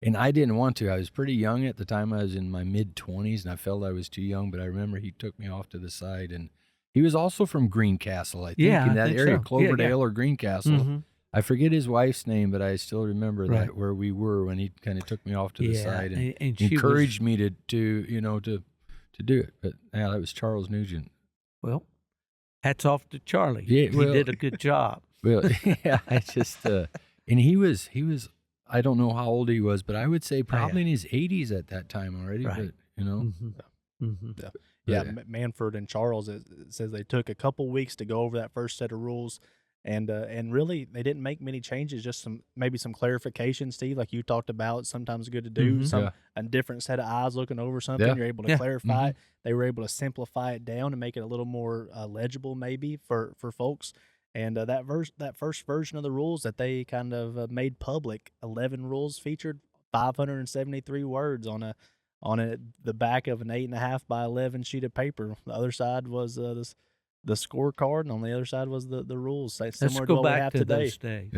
And I didn't want to. I was pretty young at the time. I was in my mid-20s, and I felt I was too young. But I remember he took me off to the side, and he was also from Greencastle, I think, in that area, so. Cloverdale or Greencastle. Mm-hmm. I forget his wife's name, but I still remember that where we were when he kind of took me off to the side and encouraged me to do it. But yeah, that was Charles Nugent. Well, hats off to Charlie. Yeah, he did a good job. Well, yeah, I just and he was. I don't know how old he was, but I would say probably in his 80s at that time already. Right. But Manfred and Charles, it says they took a couple weeks to go over that first set of rules, and really they didn't make many changes, just maybe some clarification, Steve, like you talked about. Sometimes good to do a different set of eyes looking over something. You're able to clarify it. They were able to simplify it down and make it a little more legible, maybe for folks. And that first version of the rules that they kind of made public, 11 rules, featured 573 words on the back of an 8.5 by 11 sheet of paper. The other side was the scorecard, and on the other side was the rules. Similar to what we have today. Those days.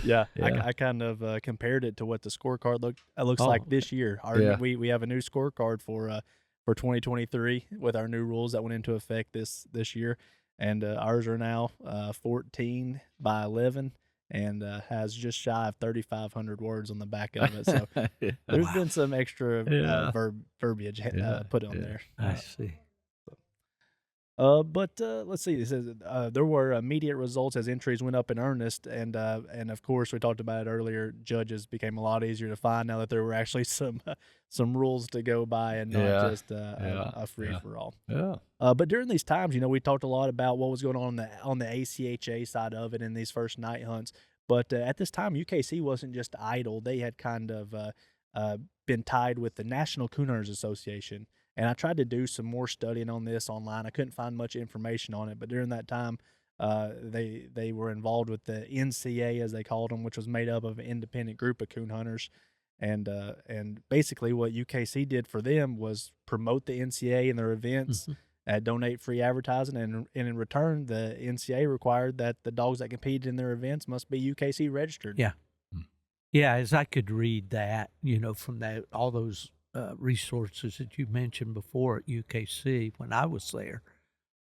Yeah. I kind of compared it to what the scorecard looks like this year. We have a new scorecard for 2023 with our new rules that went into effect this year. And ours are now 14 by 11 and has just shy of 3,500 words on the back of it. So there's been some extra verbiage put on there. I see. But let's see. It says there were immediate results as entries went up in earnest, and of course we talked about it earlier. Judges became a lot easier to find now that there were actually some rules to go by and not just a free for all. Yeah. But during these times, we talked a lot about what was going on the ACHA side of it in these first night hunts. But at this time, UKC wasn't just idle; they had kind of been tied with the National Coonhounds Association. And I tried to do some more studying on this online. I couldn't find much information on it, but during that time, they were involved with the NCA, as they called them, which was made up of an independent group of coon hunters. And basically what UKC did for them was promote the NCA and their events, donate free advertising, and in return, the NCA required that the dogs that competed in their events must be UKC registered. Yeah. Yeah, as I could read that, from all those resources that you mentioned before at UKC when I was there,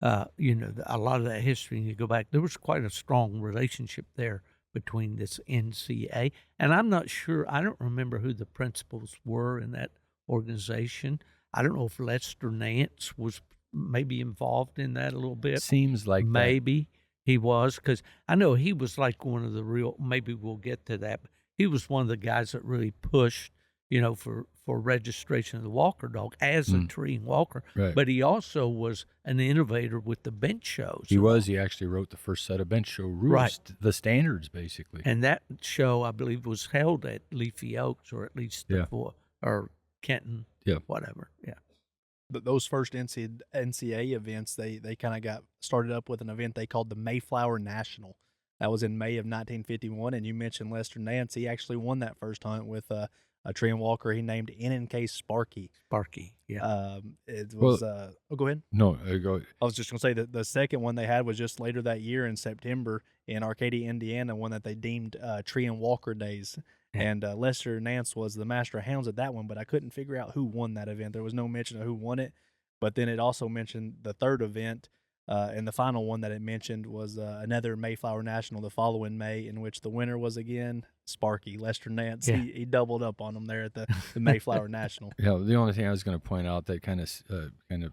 a lot of that history, and you go back, there was quite a strong relationship there between this NCA. And I'm not sure, I don't remember who the principals were in that organization. I don't know if Lester Nance was maybe involved in that a little bit. Seems like maybe he was, because I know he was like one of the real, maybe we'll get to that, but he was one of the guys that really pushed, for registration of the walker dog as a treeing walker. Right. But he also was an innovator with the bench shows. He actually wrote the first set of bench show rules, the standards, basically. And that show, I believe, was held at Leafy Oaks, or at least or Kenton, whatever. Yeah. Those first NCA events, they kind of got started up with an event they called the Mayflower National. That was in May of 1951, and you mentioned Lester Nance. He actually won that first hunt with a tree and walker he named N&K Sparky. Yeah. It was. Go ahead. No, go. I was just going to say that the second one they had was just later that year in September in Arcadia, Indiana, one that they deemed Tree and Walker Days. And Lester Nance was the master of hounds at that one, but I couldn't figure out who won that event. There was no mention of who won it. But then it also mentioned the third event And the final one that it mentioned was another Mayflower National the following May, in which the winner was again Sparky, Lester Nance. Yeah. He doubled up on him there at the Mayflower National. Yeah, the only thing I was going to point out that kind of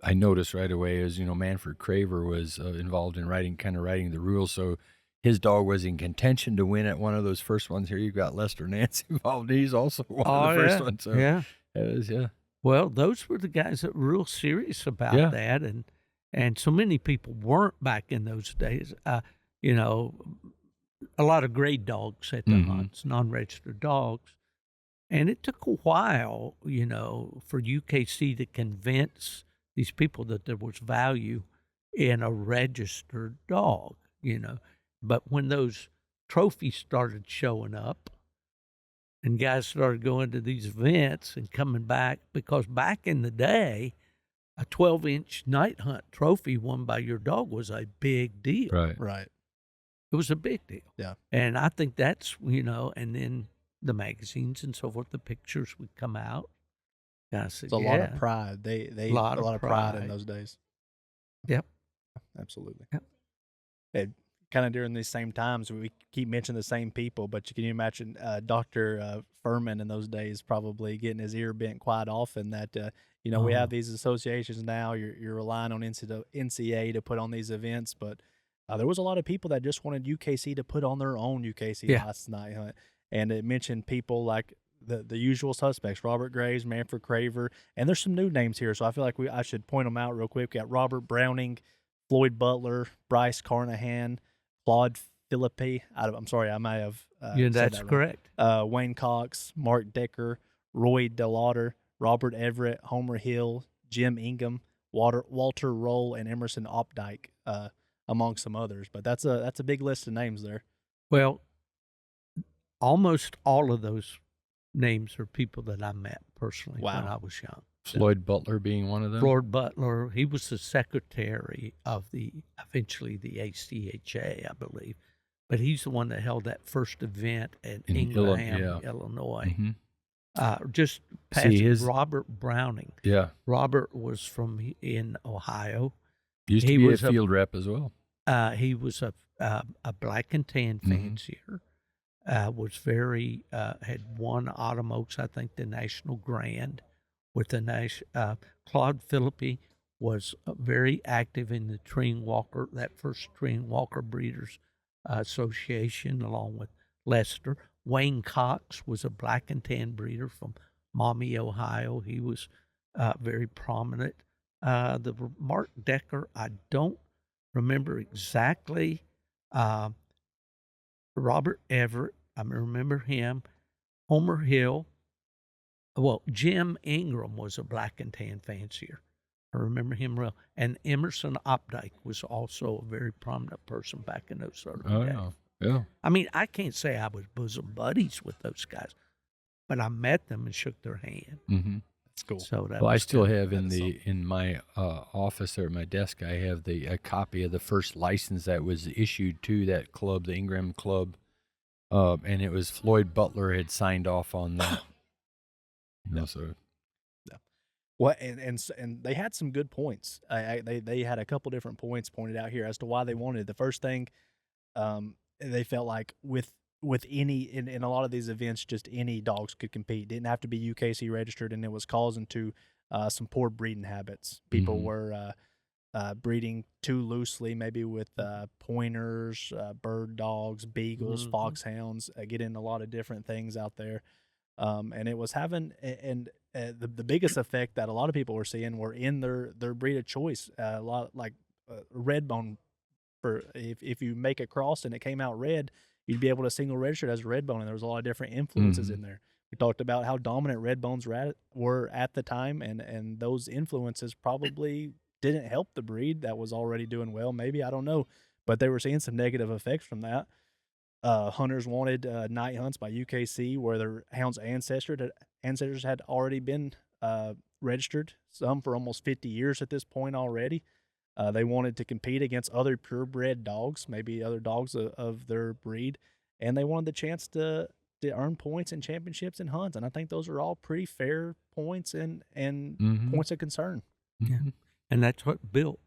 I noticed right away is, Manfred Craver was involved in writing the rules, so his dog was in contention to win at one of those first ones. Here you've got Lester Nance involved. He's also one of the first ones. So yeah. it was, yeah. Well, those were the guys that were real serious about that, and so many people weren't back in those days. You know, a lot of grade dogs at the hunts, non-registered dogs, and it took a while, for UKC to convince these people that there was value in a registered dog. But when those trophies started showing up, and guys started going to these events and coming back, because back in the day, a 12-inch night hunt trophy won by your dog was a big deal. Right. It was a big deal. Yeah. And I think that's, and then the magazines and so forth, the pictures would come out. Guys said, It's a lot of pride. They a lot of pride in those days. Yep. Absolutely. Yep. Kind of during these same times, we keep mentioning the same people, but can you imagine Dr. Furman in those days probably getting his ear bent quite often that, we have these associations now, you're relying on NCA to put on these events, but there was a lot of people that just wanted UKC to put on their own UKC last night hunt. And it mentioned people like the usual suspects, Robert Graves, Manfred Craver, and there's some new names here, so I feel like I should point them out real quick. We got Robert Browning, Floyd Butler, Bryce Carnahan, Claude Philippi. I'm sorry, I might have said that's that correct. Wayne Cox, Mark Decker, Roy DeLauder, Robert Everett, Homer Hill, Jim Ingham, Walter Roll, and Emerson Opdyke, among some others. But that's a big list of names there. Well, almost all of those names are people that I met personally when I was young. Floyd Butler being one of them. Floyd Butler, he was the secretary of eventually the ACHA, I believe. But he's the one that held that first event in Ingraham, Illinois. Just past Robert Browning. Yeah. Robert was in Ohio. Used to be a field rep as well. He was a black and tan fancier. Was very had won Autumn Oaks, I think, the National Grand with the Claude Philippi was very active in the Treeing Walker, that first Treeing Walker Breeders Association, along with Lester. Wayne Cox was a black and tan breeder from Maumee, Ohio. He was very prominent. The Mark Decker, I don't remember exactly. Robert Everett, I remember him. Homer Hill. Well, Jim Ingram was a black and tan fancier. I remember him well. And Emerson Opdyke was also a very prominent person back in those sort of days. Yeah. I mean, I can't say I was bosom buddies with those guys, but I met them and shook their hand. That's cool. So I still have in my office there at my desk, I have a copy of the first license that was issued to that club, the Ingram Club, and it was Floyd Butler had signed off on that. Well, and they had some good points. They had a couple different points pointed out here as to why they wanted. The first thing, they felt like with any in a lot of these events, just any dogs could compete. Didn't have to be UKC registered, and it was causing to some poor breeding habits. People were breeding too loosely, maybe with pointers, bird dogs, beagles, foxhounds. Getting a lot of different things out there. And it was having the biggest effect that a lot of people were seeing were in their breed of choice. A lot like red bone. For if you make a cross and it came out red, you'd be able to single register it as a red bone, and there was a lot of different influences in there. We talked about how dominant red bones were at the time, and those influences probably didn't help the breed that was already doing well. Maybe, I don't know, but they were seeing some negative effects from that. Hunters wanted night hunts by UKC where their hounds' ancestors had already been registered, some for almost 50 years at this point already. They wanted to compete against other purebred dogs, maybe other dogs of their breed, and they wanted the chance to earn points and championships in hunts. And I think those are all pretty fair points and points of concern. Yeah. And that's what built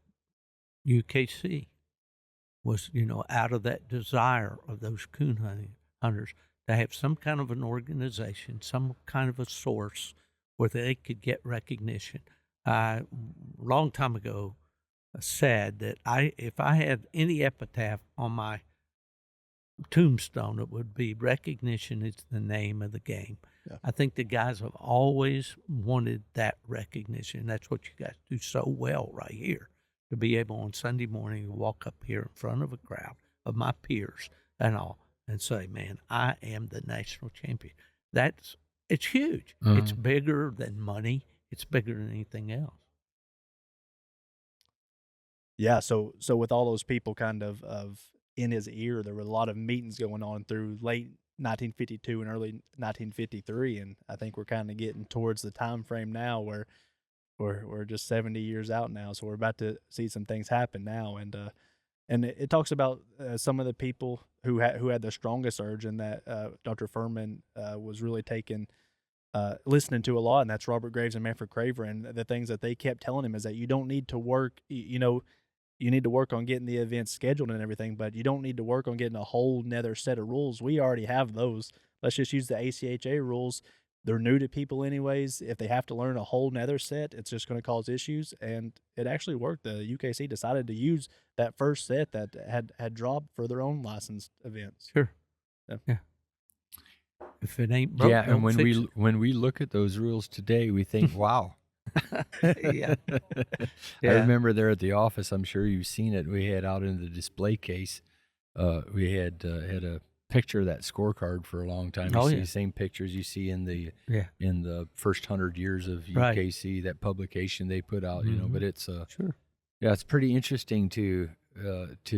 UKC was, out of that desire of those coon hunters to have some kind of an organization, some kind of a source where they could get recognition. Long time ago, said that if I had any epitaph on my tombstone, it would be recognition is the name of the game. Yeah. I think the guys have always wanted that recognition. That's what you guys do so well right here, to be able on Sunday morning to walk up here in front of a crowd of my peers and all and say, man, I am the national champion. It's huge. It's bigger than money. It's bigger than anything else. Yeah, so with all those people kind of in his ear, there were a lot of meetings going on through late 1952 and early 1953, and I think we're kind of getting towards the time frame now where we're just 70 years out now, so we're about to see some things happen now, and it talks about some of the people who had the strongest urge, and that Dr. Furman was really listening to a lot, and that's Robert Graves and Manfred Craver, and the things that they kept telling him is that you don't need to work, you need to work on getting the events scheduled and everything, but you don't need to work on getting a whole nother set of rules. We already have those. Let's just use the ACHA rules. They're new to people anyways. If they have to learn a whole nother set, it's just going to cause issues. And it actually worked. The UKC decided to use that first set that had dropped for their own licensed events. Sure. Yeah. If it ain't broke, yeah, and don't fix it. when we look at those rules today, we think, wow. Yeah. I remember there at the office, I'm sure you've seen it, we had out in the display case, we had a picture of that scorecard for a long time. You see the same pictures you see in the first 100 years of UKC, that publication they put out, but it's sure. Yeah, it's pretty interesting to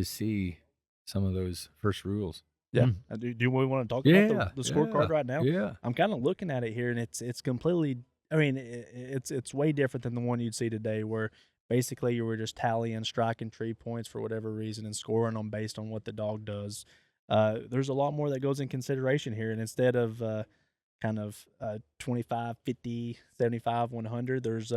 see some of those first rules. Yeah. Do we want to talk about the scorecard right now? Yeah. I'm kind of looking at it here, and it's completely, I mean, it's way different than the one you'd see today, where basically you were just tallying, striking tree points for whatever reason and scoring them based on what the dog does. There's a lot more that goes in consideration here, and instead of kind of 25, 50, 75, 100, there's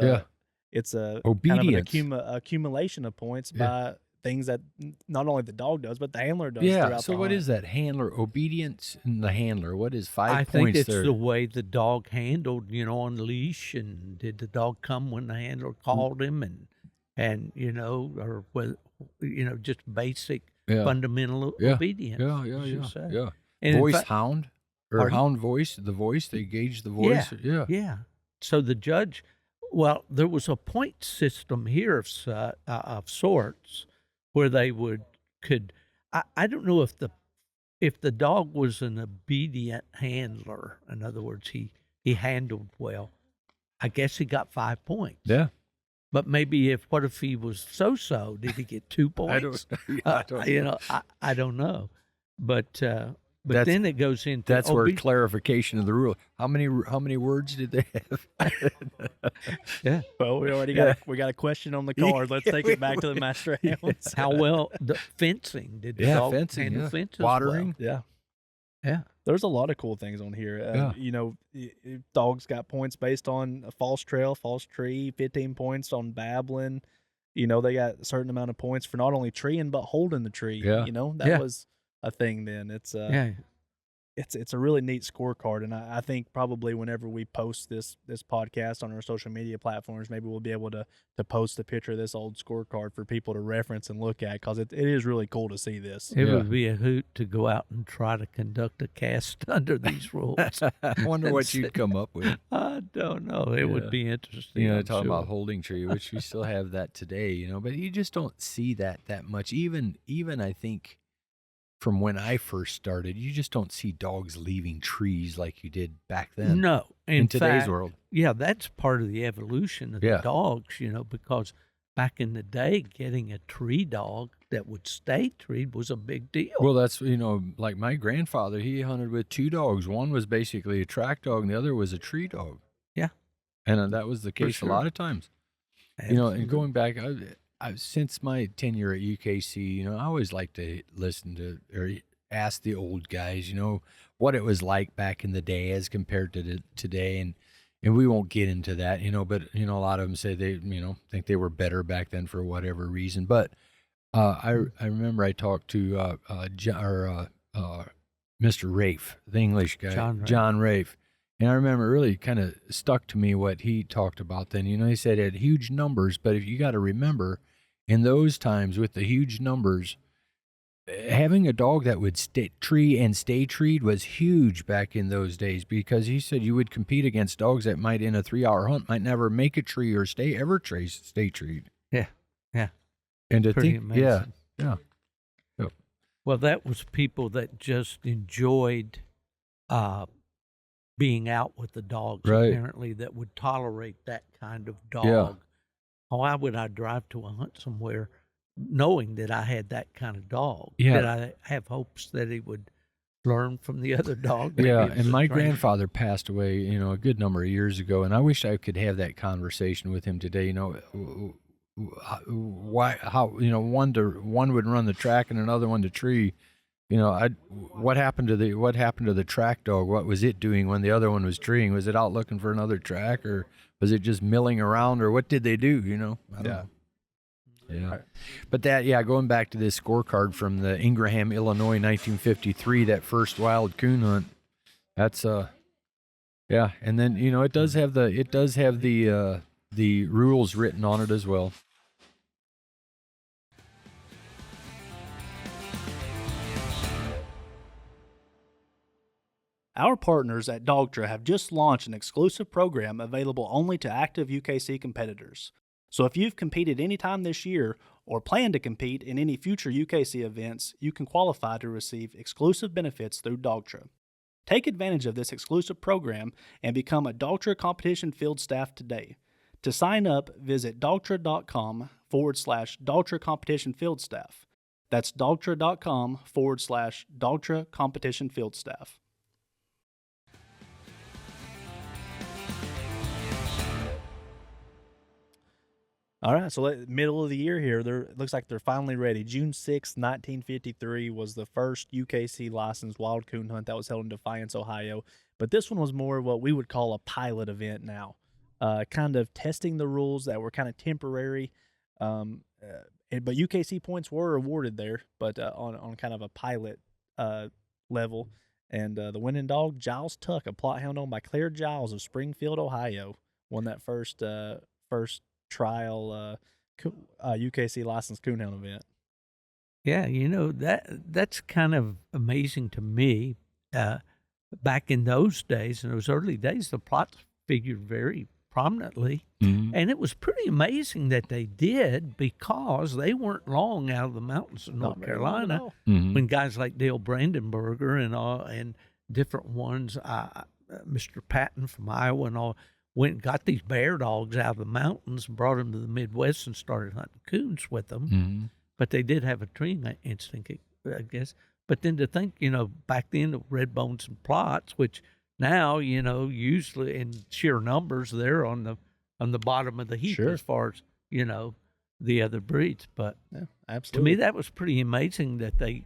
it's a obedience, kind of an accumulation of points by things that not only the dog does, but the handler does. Yeah. So what is that handler obedience in the handler? What is 5 points? I think it's there? the way the dog handled, on leash, and did the dog come when the handler called him, and or just basic fundamental obedience. Yeah. And voice hound or hound voice, the voice, they gauge the voice. Yeah. So the judge, well, there was a point system here of sorts where they could. I don't know if the dog was an obedient handler. In other words, he handled well. I guess he got 5 points. Yeah. But maybe what if he was so-so? Did he get 2 points? I don't know. I don't know. But then it goes into that's where clarification of the rule. How many words did they have? Yeah. Well, we already got a question on the card. Let's take it back to the master hounds. How well the fencing did the dog handle fences? Watering. Well? Yeah. There's a lot of cool things on here. Dogs got points based on a false trail, false tree, 15 points on babbling. They got a certain amount of points for not only treeing, but holding the tree. Yeah. That was a thing then. It's a really neat scorecard, and I think probably whenever we post this podcast on our social media platforms, maybe we'll be able to post a picture of this old scorecard for people to reference and look at, because it is really cool to see this. It would be a hoot to go out and try to conduct a cast under these rules. I wonder what you'd come up with. I don't know. It would be interesting. Talking about holding tree, which we still have that today, but you just don't see that much. Even I think, from when I first started, you just don't see dogs leaving trees like you did back then. No. In today's world. Yeah, that's part of the evolution of the dogs, because back in the day, getting a tree dog that would stay treed was a big deal. Well, that's, like my grandfather, he hunted with 2 dogs. One was basically a track dog, and the other was a tree dog. Yeah. And that was the case a lot of times. Absolutely. And going back, since my tenure at UKC, I always like to listen to or ask the old guys, what it was like back in the day as compared to today. And we won't get into that, but, a lot of them say they, think they were better back then for whatever reason. But I remember I talked to Mr. Rafe, the English guy, John Rafe. and I remember it really kind of stuck to me what he talked about then. He said it had huge numbers, but if you got to remember, in those times with the huge numbers, having a dog that would tree and stay treed was huge back in those days, because he said you would compete against dogs that might, in a 3-hour hunt, might never make a tree or stay treed. Yeah. And to Pretty think, amazing. yeah. Well, that was people that just enjoyed being out with the dogs, Right. apparently, that would tolerate that kind of dog. Yeah. Why would I drive to a hunt somewhere knowing that I had that kind of dog? Yeah. Did I have hopes that he would learn from the other dog? Yeah, Maybe it was and a my trainer. grandfather passed away, a good number of years ago, and I wish I could have that conversation with him today. How one would run the track and another one the tree. What happened to the track dog? What was it doing when the other one was treeing? Was it out looking for another track, or was it just milling around, or what did they do? I don't know. Yeah. But going back to this scorecard from the Ingraham, Illinois, 1953, that first wild coon hunt. That's and then it does have the rules written on it as well. Our partners at Dogtra have just launched an exclusive program available only to active UKC competitors. So if you've competed anytime this year or plan to compete in any future UKC events, you can qualify to receive exclusive benefits through Dogtra. Take advantage of this exclusive program and become a Dogtra competition field staff today. To sign up, visit dogtra.com/Dogtra competition field staff. That's dogtra.com/Dogtra competition field staff. All right, so middle of the year here, it looks like they're finally ready. June 6, 1953 was the first UKC licensed wild coon hunt that was held in Defiance, Ohio. But this one was more what we would call a pilot event now, kind of testing the rules that were kind of temporary. But UKC points were awarded there, but on kind of a pilot level. And the winning dog, Giles Tuck, a plot hound owned by Claire Giles of Springfield, Ohio, won that first trial UKC licensed coonhound event. Yeah, that's kind of amazing to me. Back in those days, in those early days, the plots figured very prominently, and it was pretty amazing that they did, because they weren't long out of the mountains of North Carolina when guys like Dale Brandenburger and different ones, Mr. Patton from Iowa and all, went and got these bear dogs out of the mountains and brought them to the Midwest and started hunting coons with them. But they did have a treeing instinct, I guess. But then to think, back then the red bones and plots, which now, usually in sheer numbers, they're on the bottom of the heap as far as, the other breeds. But yeah, to absolutely. me, that was pretty amazing that they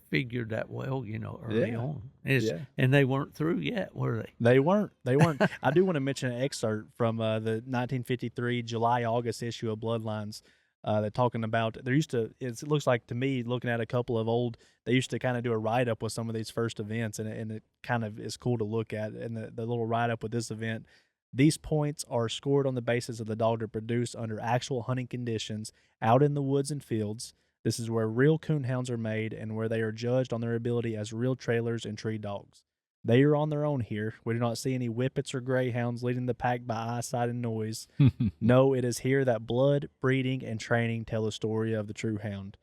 figured that well, early on. And they weren't through yet, were they? They weren't. I do want to mention an excerpt from the 1953 July-August issue of Bloodlines. They're talking about, it looks like to me, looking at a couple of they used to kind of do a write-up with some of these first events, and it kind of is cool to look at. And the little write-up with this event, these points are scored on the basis of the dog to produce under actual hunting conditions out in the woods and fields. This is where real coonhounds are made and where they are judged on their ability as real trailers and tree dogs. They are on their own here. We do not see any whippets or greyhounds leading the pack by eyesight and noise. No, it is here that blood, breeding, and training tell the story of the true hound.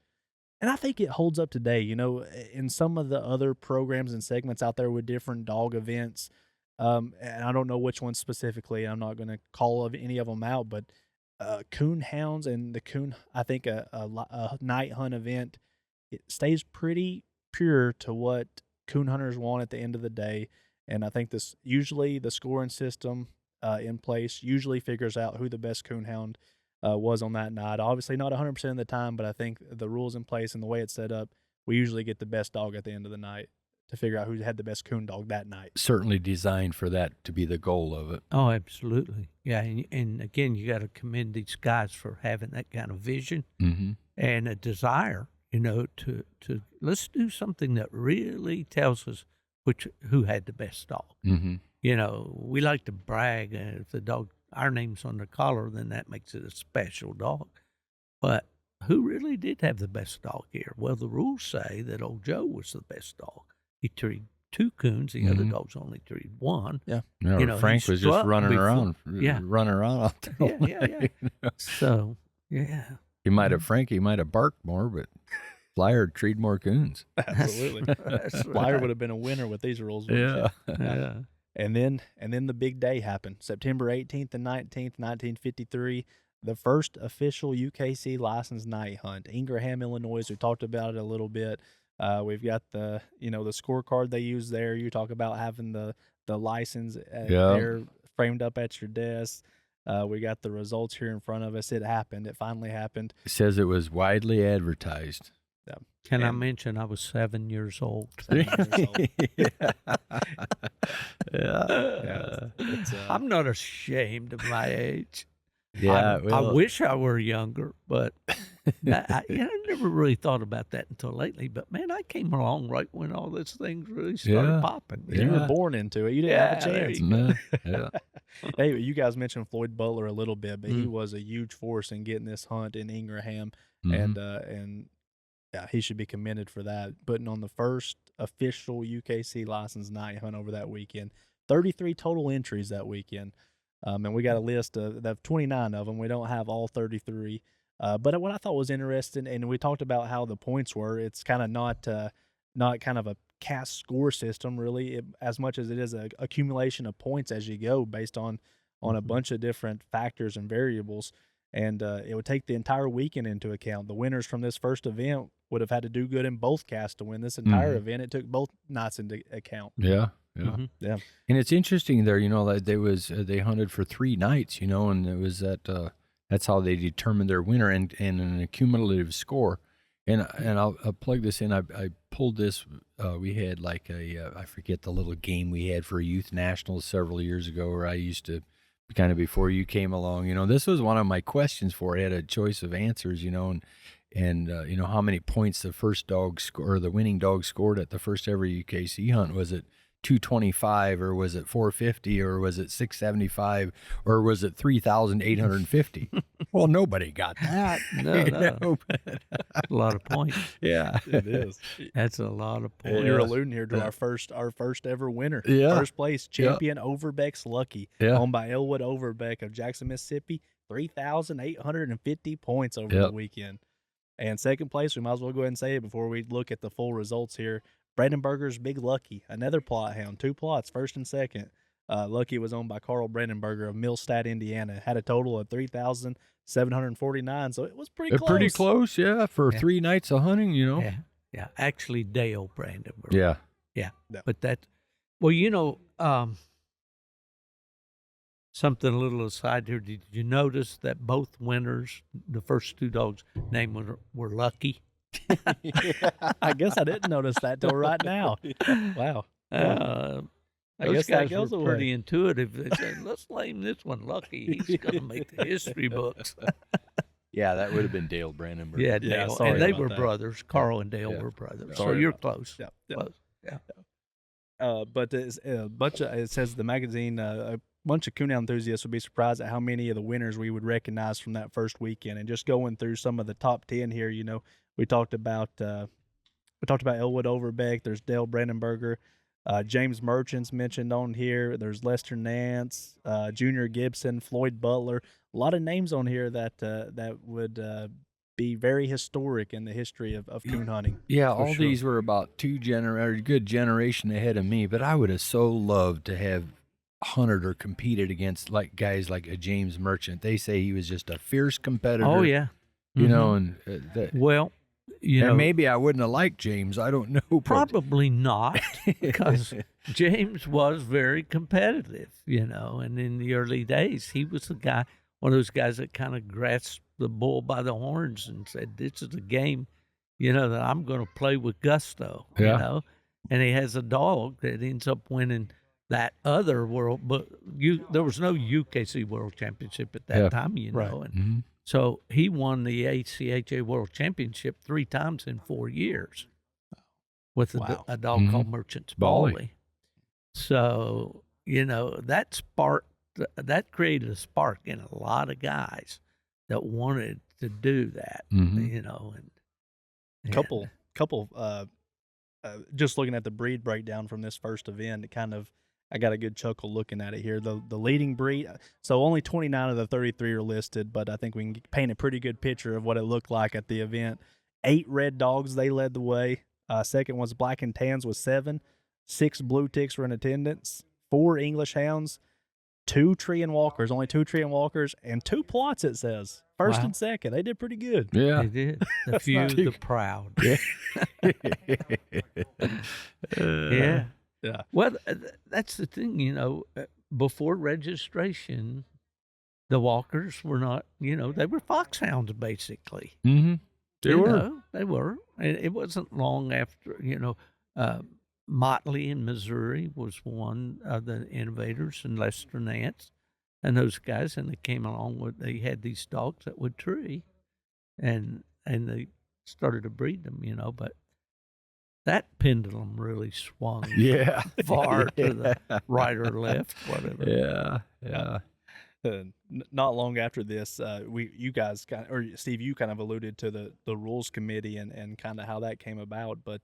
And I think it holds up today. In some of the other programs and segments out there with different dog events, and I don't know which ones specifically. I'm not going to call any of them out, but coon hounds and I think a night hunt event, it stays pretty pure to what coon hunters want at the end of the day. And I think usually the scoring system in place usually figures out who the best coon hound was on that night. Obviously not 100% of the time, but I think the rules in place and the way it's set up, we usually get the best dog at the end of the night. to figure out who had the best coon dog that night. Certainly designed for that to be the goal of it. Oh, absolutely. Yeah, and again, you got to commend these guys for having that kind of vision and a desire, to let's do something that really tells us who had the best dog. We like to brag, and if the dog, our name's on the collar, then that makes it a special dog. But who really did have the best dog here? Well, the rules say that old Joe was the best dog. He treated 2 coons. The other dogs only treated 1. Yeah. Frank was just running around out there. Yeah. So, yeah. He might have barked more, but Flyer treated more coons. Absolutely. Flyer would have been a winner with these rules. Yeah. And then the big day happened. September 18th and 19th, 1953, the first official UKC licensed night hunt. Ingraham, Illinois. We talked about it a little bit. We've got the scorecard they use there. You talk about having the license there framed up at your desk. We got the results here in front of us. It happened. It finally happened. It says it was widely advertised. Yeah. Can I mention I was 7 years old? 7 years old. I'm not ashamed of my age. Yeah, I wish I were younger, but I never really thought about that until lately. But man, I came along right when all these things really started popping. You were born into it. You didn't have a chance. Hey, you guys mentioned Floyd Butler a little bit, but he was a huge force in getting this hunt in Ingraham, and he should be commended for that. Putting on the first official UKC licensed night hunt over that weekend. 33 total entries that weekend. And we got a list of 29 of them. We don't have all 33. But what I thought was interesting, and we talked about how the points were, it's kind of not kind of a cast score system, really, as much as it is an accumulation of points as you go based on a bunch of different factors and variables. And it would take the entire weekend into account. The winners from this first event would have had to do good in both casts to win this entire event. It took both nights into account. Yeah. Yeah. And it's interesting there, that they hunted for 3 nights, and it was that's how they determined their winner and an accumulative score. And I'll plug this in. I pulled this. We had I forget the little game we had for youth nationals several years ago, where I used to kind of before you came along. This was one of my questions for. I had a choice of answers, and how many points the first dog or the winning dog scored at the first ever UKC hunt. Was it 225, or was it 450, or was it 675, or was it 3,850? Well, nobody got that. No. A lot of points. Yeah, it is. That's a lot of points. You're alluding here to our first ever winner. Yeah. First place champion Overbeck's Lucky, owned by Elwood Overbeck of Jackson, Mississippi. 3,850 points over the weekend. And second place, we might as well go ahead and say it before we look at the full results here. Brandenburger's Big Lucky, another plot hound, 2 plots, first and second. Lucky was owned by Carl Brandenburger of Millstadt, Indiana. Had a total of 3,749, so it was pretty close. Pretty close, for 3 nights of hunting, Yeah. Actually, Dale Brandenburger. Yeah. But something a little aside here. Did you notice that both winners, the first 2 dogs' names were Lucky? I guess I didn't notice that till right now. Wow. I guess guys were pretty intuitive. They said, let's name this one Lucky. He's going to make the history books. Yeah, that would have been Dale Brandenburg. Yeah, Dale. And they were brothers. Carl and Dale were brothers. So you're close. Yeah. Close. Yeah. But it says the magazine, a bunch of coonhound enthusiasts would be surprised at how many of the winners we would recognize from that first weekend. And just going through some of the top 10 here, we talked about Elwood Overbeck. There's Dale Brandenburger, James Merchant's mentioned on here. There's Lester Nance, Junior Gibson, Floyd Butler. A lot of names on here that would be very historic in the history of coon hunting. Yeah, all these were about a good generation ahead of me. But I would have so loved to have hunted or competed against guys like a James Merchant. They say he was just a fierce competitor. Oh yeah, and and maybe I wouldn't have liked James. I don't know. Probably not, because James was very competitive, and in the early days, he was the guy, one of those guys that kind of grasped the bull by the horns and said, this is a game, that I'm going to play with gusto, and he has a dog that ends up winning that other world. But there was no UKC World Championship at that time, you know, and so he won the ACHA World Championship 3 times in 4 years with a dog called Merchant's Bally. So, you know, that created a spark in a lot of guys that wanted to do that, you know. And couple just looking at the breed breakdown from this first event, I got a good chuckle looking at it here. The leading breed, so only 29 of the 33 are listed, but I think we can paint a pretty good picture of what it looked like at the event. 8 red dogs, they led the way. Second was black and tans with 7. 6 blue ticks were in attendance. 4 English hounds. 2 tree and walkers, only 2 tree and walkers, and 2 plots, it says. First and second. They did pretty good. Yeah. They did. The few, the proud. Yeah. Yeah. Well, that's the thing, you know. Before registration, the walkers were not, you know, they were foxhounds, basically. Mm-hmm. They were. And it wasn't long after, you know, Motley in Missouri was one of the innovators, and Lester Nance and those guys, and they came along with, they had these dogs that would tree, and they started to breed them, you know, but that pendulum really swung far to the right or left, whatever. Yeah. Not long after this, you guys Steve, you kind of alluded to the rules committee and kind of how that came about, but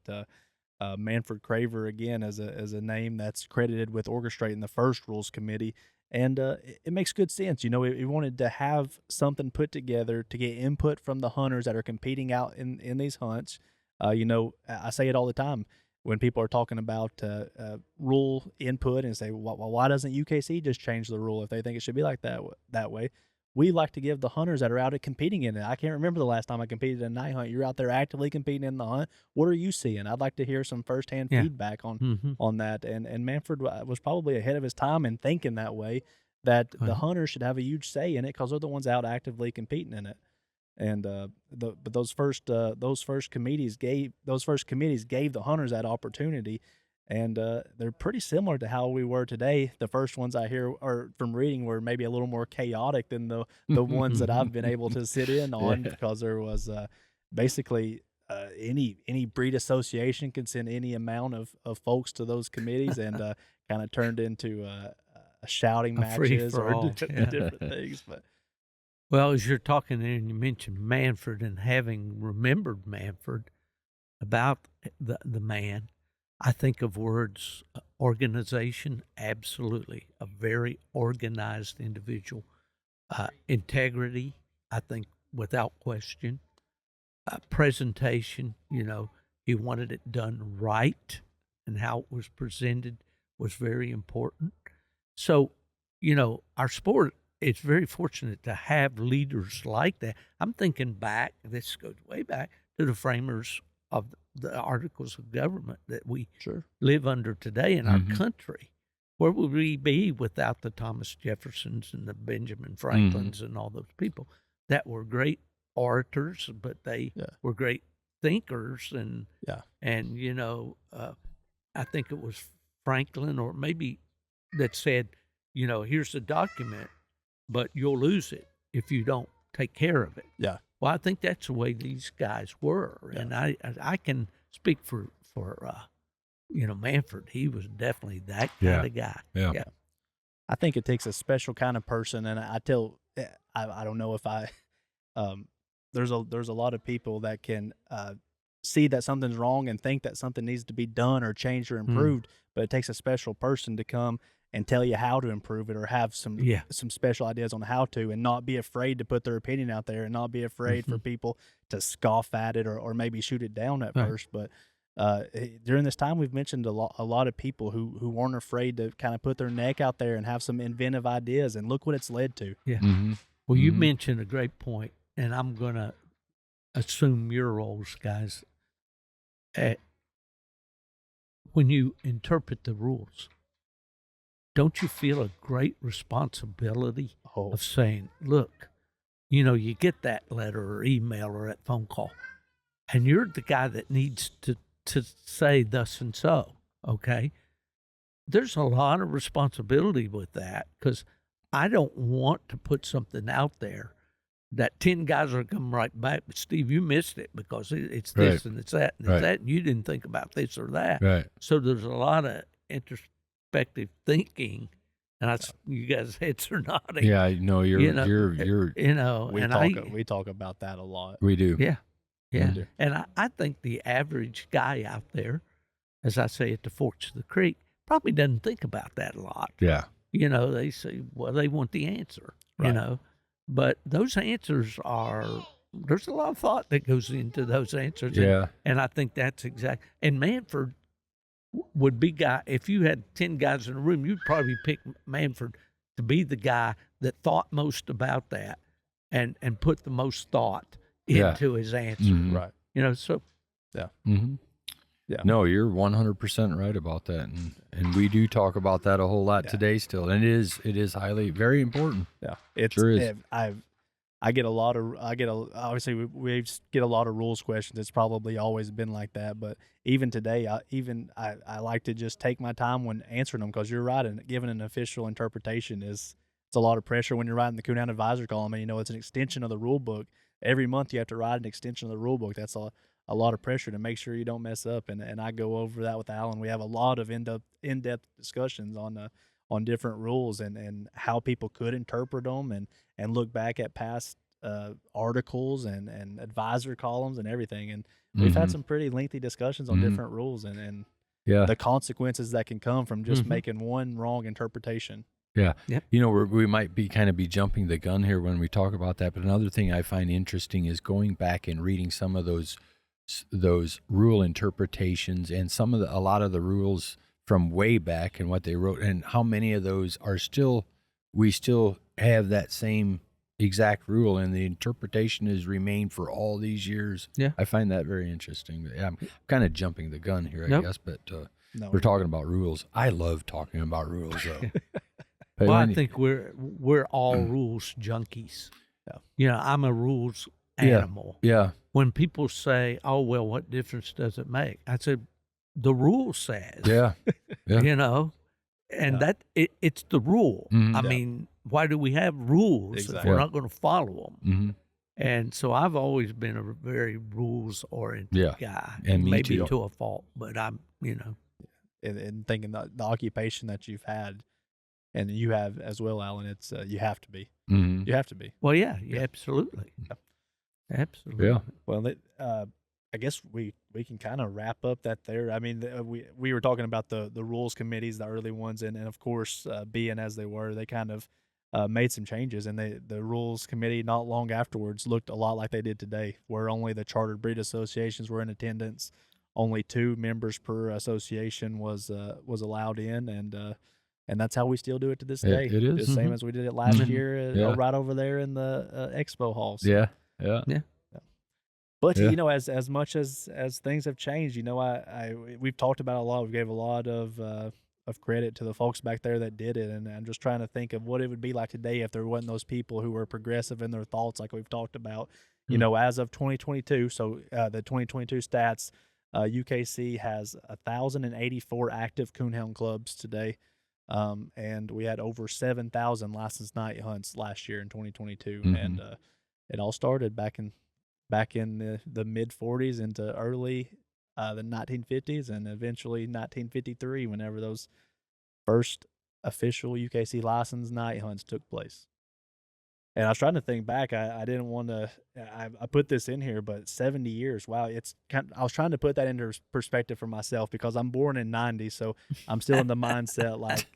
Manfred Craver again as a name that's credited with orchestrating the first rules committee, and it makes good sense. You know, we wanted to have something put together to get input from the hunters that are competing out in these hunts. You know, I say it all the time when people are talking about rule input and say, well, why doesn't UKC just change the rule if they think it should be like that way? We like to give the hunters that are out competing in it. I can't remember the last time I competed in a night hunt. You're out there actively competing in the hunt. What are you seeing? I'd like to hear some firsthand feedback on that. And Manfred was probably ahead of his time in thinking that way, that the hunters should have a huge say in it because they're the ones out actively competing in it. And but those first committees gave the hunters that opportunity, and they're pretty similar to how we were today. The first ones I hear or from reading were maybe a little more chaotic than the ones that I've been able to sit in on, because there was basically any breed association can send any amount of folks to those committees, and kind of turned into shouting matches or different things, but. Well, as you're talking there and you mentioned Manfred, and having remembered Manfred about the man, I think of words organization, absolutely. A very organized individual. Integrity, I think, without question. Presentation, you know, he wanted it done right, and how it was presented was very important. So, you know, our sport, it's very fortunate to have leaders like that. I'm thinking back, this goes way back, to the framers of the Articles of Government that we live under today in our country. Where would we be without the Thomas Jeffersons and the Benjamin Franklins and all those people that were great orators, but they were great thinkers. And you know, I think it was Franklin or maybe that said, you know, here's the document, but you'll lose it if you don't take care of it. Yeah. Well, I think that's the way these guys were, and I can speak for you know, Manfred. He was definitely that kind of guy. Yeah. I think it takes a special kind of person, and I don't know if there's a lot of people that can see that something's wrong and think that something needs to be done or changed or improved, but it takes a special person to come and tell you how to improve it, or have some special ideas on how to, and not be afraid to put their opinion out there, and not be afraid for people to scoff at it or maybe shoot it down at first. But during this time, we've mentioned a lot of people who weren't afraid to kind of put their neck out there and have some inventive ideas, and look what it's led to. Yeah. Well, you mentioned a great point, and I'm going to assume your roles, guys. When you interpret the rules, don't you feel a great responsibility of saying, look, you know, you get that letter or email or that phone call, and you're the guy that needs to to say thus and so, okay? There's a lot of responsibility with that because I don't want to put something out there that 10 guys are coming right back. But, Steve, you missed it because it's this and it's that and it's that, and you didn't think about this or that. Right. So there's a lot of introspective thinking, and you guys' heads are nodding. Yeah, no, you're We talk about that a lot. we do. Yeah. And I think the average guy out there, as I say at the forks of the creek, probably doesn't think about that a lot. Yeah. They say, well, they want the answer, but those answers there's a lot of thought that goes into those answers. Yeah. And I think that's and Manford would be if you had 10 guys in a room, you'd probably pick Manford to be the guy that thought most about that and put the most thought into his answer. Mm-hmm. Right. So. Yeah. Mm-hmm. Yeah. No, you're 100% right about that, and we do talk about that a whole lot today still, and it is highly very important. Yeah, it sure is. I get a lot of obviously we get a lot of rules questions. It's probably always been like that, but even today, I like to just take my time when answering them because you're right, and giving an official interpretation it's a lot of pressure when you're writing the Coonhound Advisor column, and it's an extension of the rule book. Every month you have to write an extension of the rule book. That's a lot of pressure to make sure you don't mess up, and I go over that with Alan. We have a lot of in-depth discussions on different rules and how people could interpret them and look back at past articles and advisor columns and everything. And we've had some pretty lengthy discussions on different rules and the consequences that can come from just making one wrong interpretation. Yeah. Yep. We might be jumping the gun here when we talk about that, but another thing I find interesting is going back and reading some of those rule interpretations and a lot of the rules from way back and what they wrote, and how many of those we still have that same exact rule and the interpretation has remained for all these years. Yeah. I find that very interesting. But I'm kind of jumping the gun here, I guess, but we're talking about rules. I love talking about rules though. Well, I think we're all rules junkies. Yeah. I'm a rules animal. Yeah. When people say, "Oh well, what difference does it make?" I said, "The rule says." Yeah. And that it's the rule. Mm-hmm. I mean, why do we have rules if we're not going to follow them? Mm-hmm. And so I've always been a very rules oriented guy, and maybe to a fault, but I'm And thinking the occupation that you've had, and you have as well, Alan. It's you have to be. Mm-hmm. You have to be. Well, yeah, absolutely. Yeah. Absolutely. Yeah. Well, I guess we can kind of wrap up that there. I mean, we were talking about the rules committees, the early ones, and of course, being as they were, they kind of made some changes, and the rules committee not long afterwards looked a lot like they did today, where only the chartered breed associations were in attendance, only 2 members per association was allowed in, and that's how we still do it to this day. It is the same as we did it last year, right over there in the expo hall. So. Yeah. But as much as things have changed, we've talked about it a lot. We gave a lot of credit to the folks back there that did it, and I'm just trying to think of what it would be like today if there wasn't those people who were progressive in their thoughts, like we've talked about. As of 2022, so the 2022 stats, UKC has 1,084 active coonhound clubs today, and we had over 7,000 licensed night hunts last year in 2022, and it all started back in the mid 40s into early the 1950s, and eventually 1953 whenever those first official UKC licensed night hunts took place. And I was trying to think back. I didn't want to. I put this in here, but 70 years. Wow, I was trying to put that into perspective for myself because I'm born in '90, so I'm still in the mindset like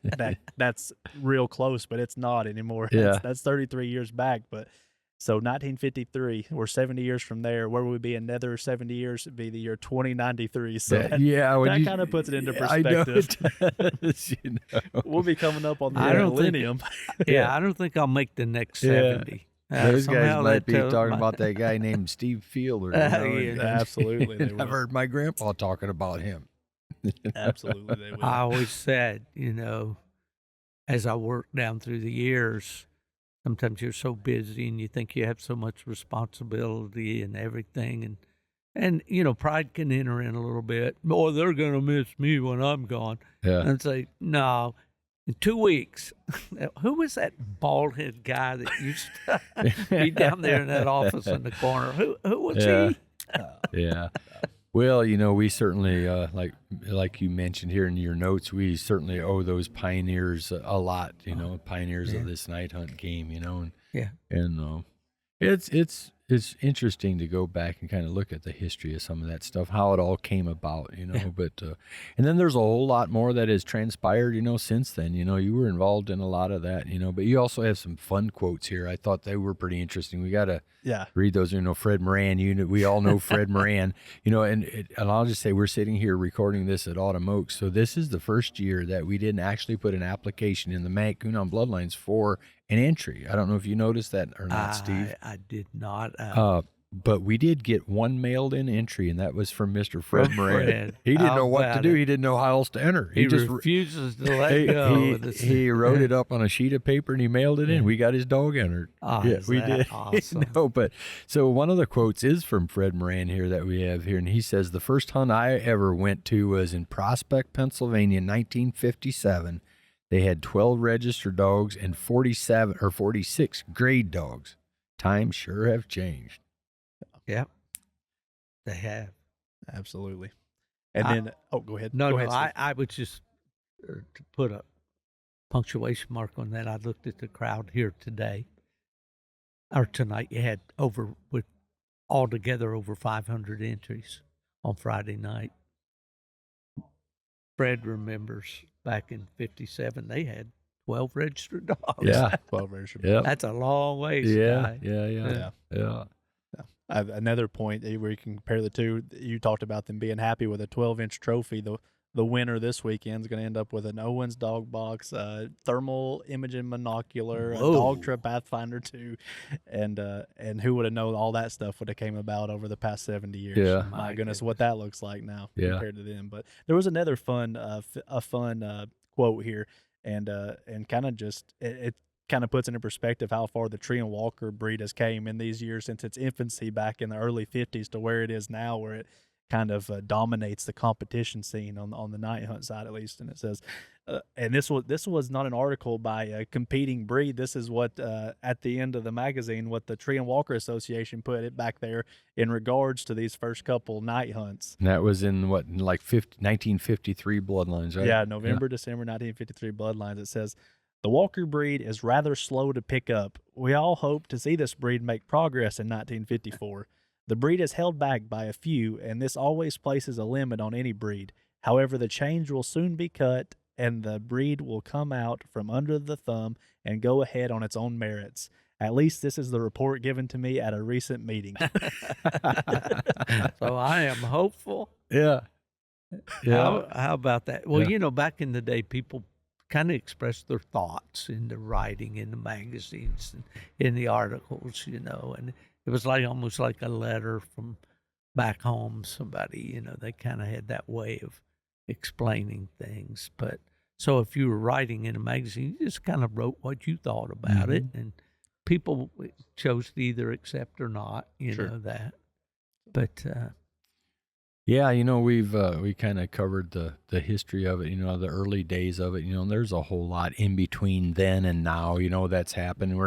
that's real close, but it's not anymore. That's 33 years back, but. So 1953, we're 70 years from there. Where would we be another 70 years? It'd be the year 2093. So that kind of puts it into perspective. I know it does, We'll be coming up on the millennium. I don't think I'll make the next 70. Those guys might be talking about that guy named Steve Fielder. Absolutely. I've heard my grandpa talking about him. Absolutely, they will. I always said, as I worked down through the years, sometimes you're so busy and you think you have so much responsibility and everything. And And, pride can enter in a little bit. Oh, they're going to miss me when I'm gone. Yeah. And say, no, in 2 weeks. Who was that bald-headed guy that used to be down there in that office in the corner? Who was he? Yeah. Well, we certainly, like you mentioned here in your notes, we certainly owe those pioneers a lot, pioneers of this night hunt game, and Yeah. and it's interesting to go back and kind of look at the history of some of that stuff, how it all came about, but and then there's a whole lot more that has transpired, since then. You were involved in a lot of that, but you also have some fun quotes here. I thought they were pretty interesting. We got to read those. Fred Moran, we all know Fred Moran, and I'll just say we're sitting here recording this at Autumn Oaks, so this is the first year that we didn't actually put an application in the Mac Coonhound Bloodlines for an entry. I don't know if you noticed that or not, Steve. I did not. But we did get one mailed-in entry, and that was from Mr. Fred Moran. Fred. He didn't How know what to about do. it? He didn't know how else to enter. He just refuses to let go. He wrote it up on a sheet of paper and he mailed it in. We got his dog entered. We did. Awesome. But so one of the quotes is from Fred Moran here that we have here, and he says, "The first hunt I ever went to was in Prospect, Pennsylvania, in 1957. They had 12 registered dogs and 46 grade dogs. Times sure have changed." Yep. They have. Absolutely. And then, go ahead. No, go ahead, Steve. I would just to put a punctuation mark on that. I looked at the crowd here today, or tonight. You had altogether over 500 entries on Friday night. Fred remembers back in '57, they had 12 registered dogs. Yeah. 12 registered. Yeah. That's a long ways. Yeah. Yeah. Another point where you can compare the two, you talked about them being happy with a 12-inch trophy. The winner this weekend is going to end up with an Owens dog box, thermal imaging monocular, a Dogtra Pathfinder 2, and who would have known all that stuff would have came about over the past 70 years. Yeah. My goodness, what that looks like now compared to them. But there was another fun quote here, and kind of just it kind of puts into perspective how far the Tree and Walker breed has came in these years since its infancy back in the early 50s to where it is now, where it kind of dominates the competition scene on the night hunt side, at least. And it says, and this was not an article by a competing breed. This is what at the end of the magazine, what the Tree and Walker Association put it back there in regards to these first couple night hunts. And that was in 1953 Bloodlines, right? Yeah, November, December 1953 Bloodlines. It says, "The Walker breed is rather slow to pick up. We all hope to see this breed make progress in 1954. The breed is held back by a few, and this always places a limit on any breed. However, the change will soon be cut, and the breed will come out from under the thumb and go ahead on its own merits. At least this is the report given to me at a recent meeting." So I am hopeful. Yeah. How about that? Well, back in the day, people kind of expressed their thoughts in the writing, in the magazines, and in the articles, and it was almost like a letter from back home. Somebody, they kind of had that way of explaining things. But so if you were writing in a magazine, you just kind of wrote what you thought about it, and people chose to either accept or not, know that. But yeah, we kind of covered the history of it, the early days of it, and there's a whole lot in between then and now, that's happened.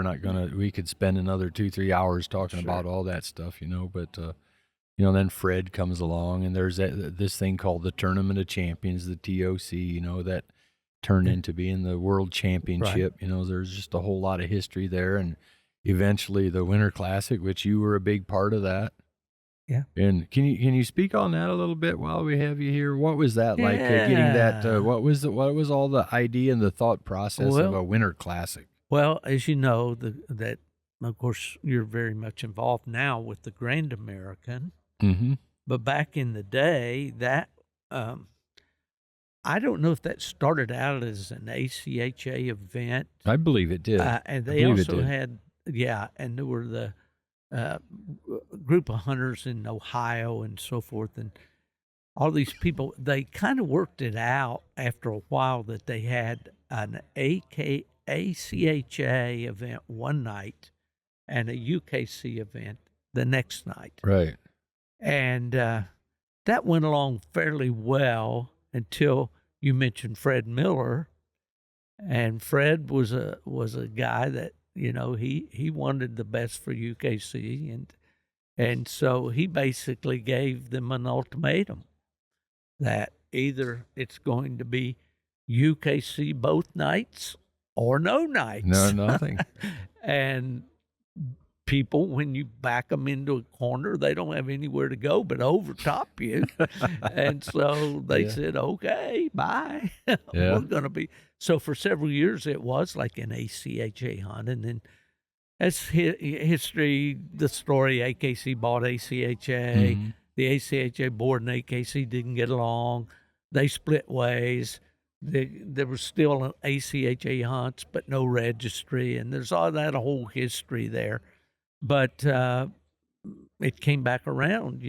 We could spend another 2-3 hours talking about all that stuff, but, then Fred comes along, and there's this thing called the Tournament of Champions, the TOC, that turned into being the World Championship. Right. There's just a whole lot of history there, and eventually the Winter Classic, which you were a big part of that. Yeah. And can you speak on that a little bit while we have you here? What was that like, getting that? What was all the idea and the thought process of a Winter Classic? Well, as you know, that of course you're very much involved now with the Grand American. Mm-hmm. But back in the day, that I don't know if that started out as an ACHA event. I believe it did. And they also had, and there were the group of hunters in Ohio and so forth, and all these people, they kind of worked it out after a while that they had an ACHA event one night and a UKC event the next night. Right. And that went along fairly well until you mentioned Fred Miller. And Fred was a guy that, he wanted the best for UKC, and so he basically gave them an ultimatum that either it's going to be UKC both nights or no nights. No, nothing. And people, when you back them into a corner, they don't have anywhere to go but overtop you. And so they said, okay, bye. We're going to be. So for several years, it was like an ACHA hunt. And then as history, the story, AKC bought ACHA. Mm-hmm. The ACHA board and AKC didn't get along. They split ways. There was still ACHA hunts, but no registry. And there's all that whole history there. But it came back around,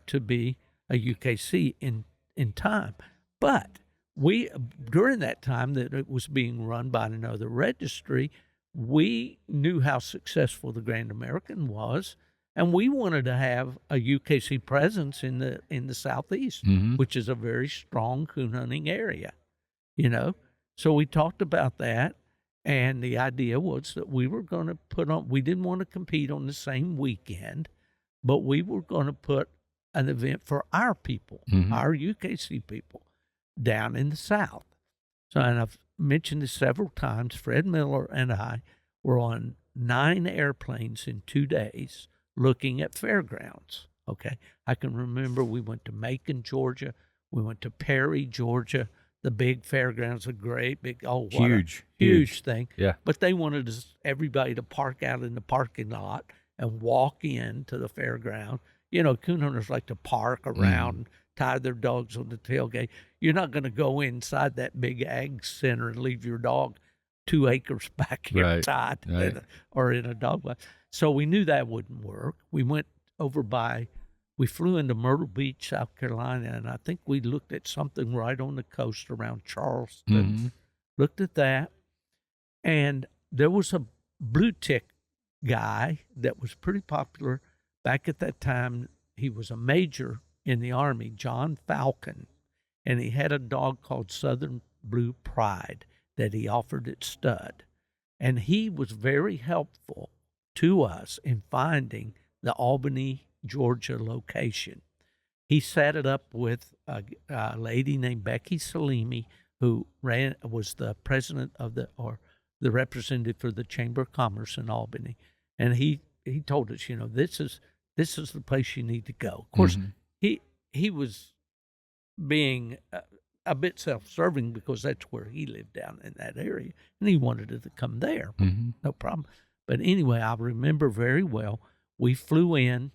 to be a UKC in time. But we, during that time that it was being run by another registry, we knew how successful the Grand American was, and we wanted to have a UKC presence in the Southeast, mm-hmm. which is a very strong coon hunting area, So we talked about that. And the idea was that we were going to we didn't want to compete on the same weekend, but we were going to put an event for our people, mm-hmm. our UKC people, down in the South. So, and I've mentioned this several times, Fred Miller and I were on 9 airplanes in 2 days looking at fairgrounds, okay? I can remember we went to Macon, Georgia. We went to Perry, Georgia. The big fairgrounds, a great big, huge thing. Yeah. But they wanted everybody to park out in the parking lot and walk in to the fairground. Coon hunters like to park around, tie their dogs on the tailgate. You're not going to go inside that big ag center and leave your dog 2 acres back here tied or in a dog box. So we knew that wouldn't work. We went over we flew into Myrtle Beach, South Carolina, and I think we looked at something right on the coast around Charleston, mm-hmm. looked at that, and there was a blue tick guy that was pretty popular back at that time. He was a major in the Army, John Falcon, and he had a dog called Southern Blue Pride that he offered at stud, and he was very helpful to us in finding the Albany, Georgia location. He set it up with a lady named Becky Salimi, who was the president of the representative for the Chamber of Commerce in Albany, and he told us, this is the place you need to go. Of course, mm-hmm. he was being a bit self-serving because that's where he lived down in that area, and he wanted it to come there. Mm-hmm. No problem. But anyway, I remember very well. We flew in.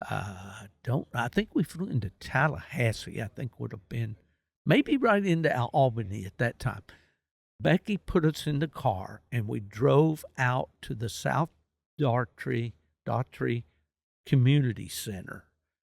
I think we flew into Tallahassee. I think would have been maybe right into Albany at that time. Becky put us in the car and we drove out to the South Daughtry Community Center,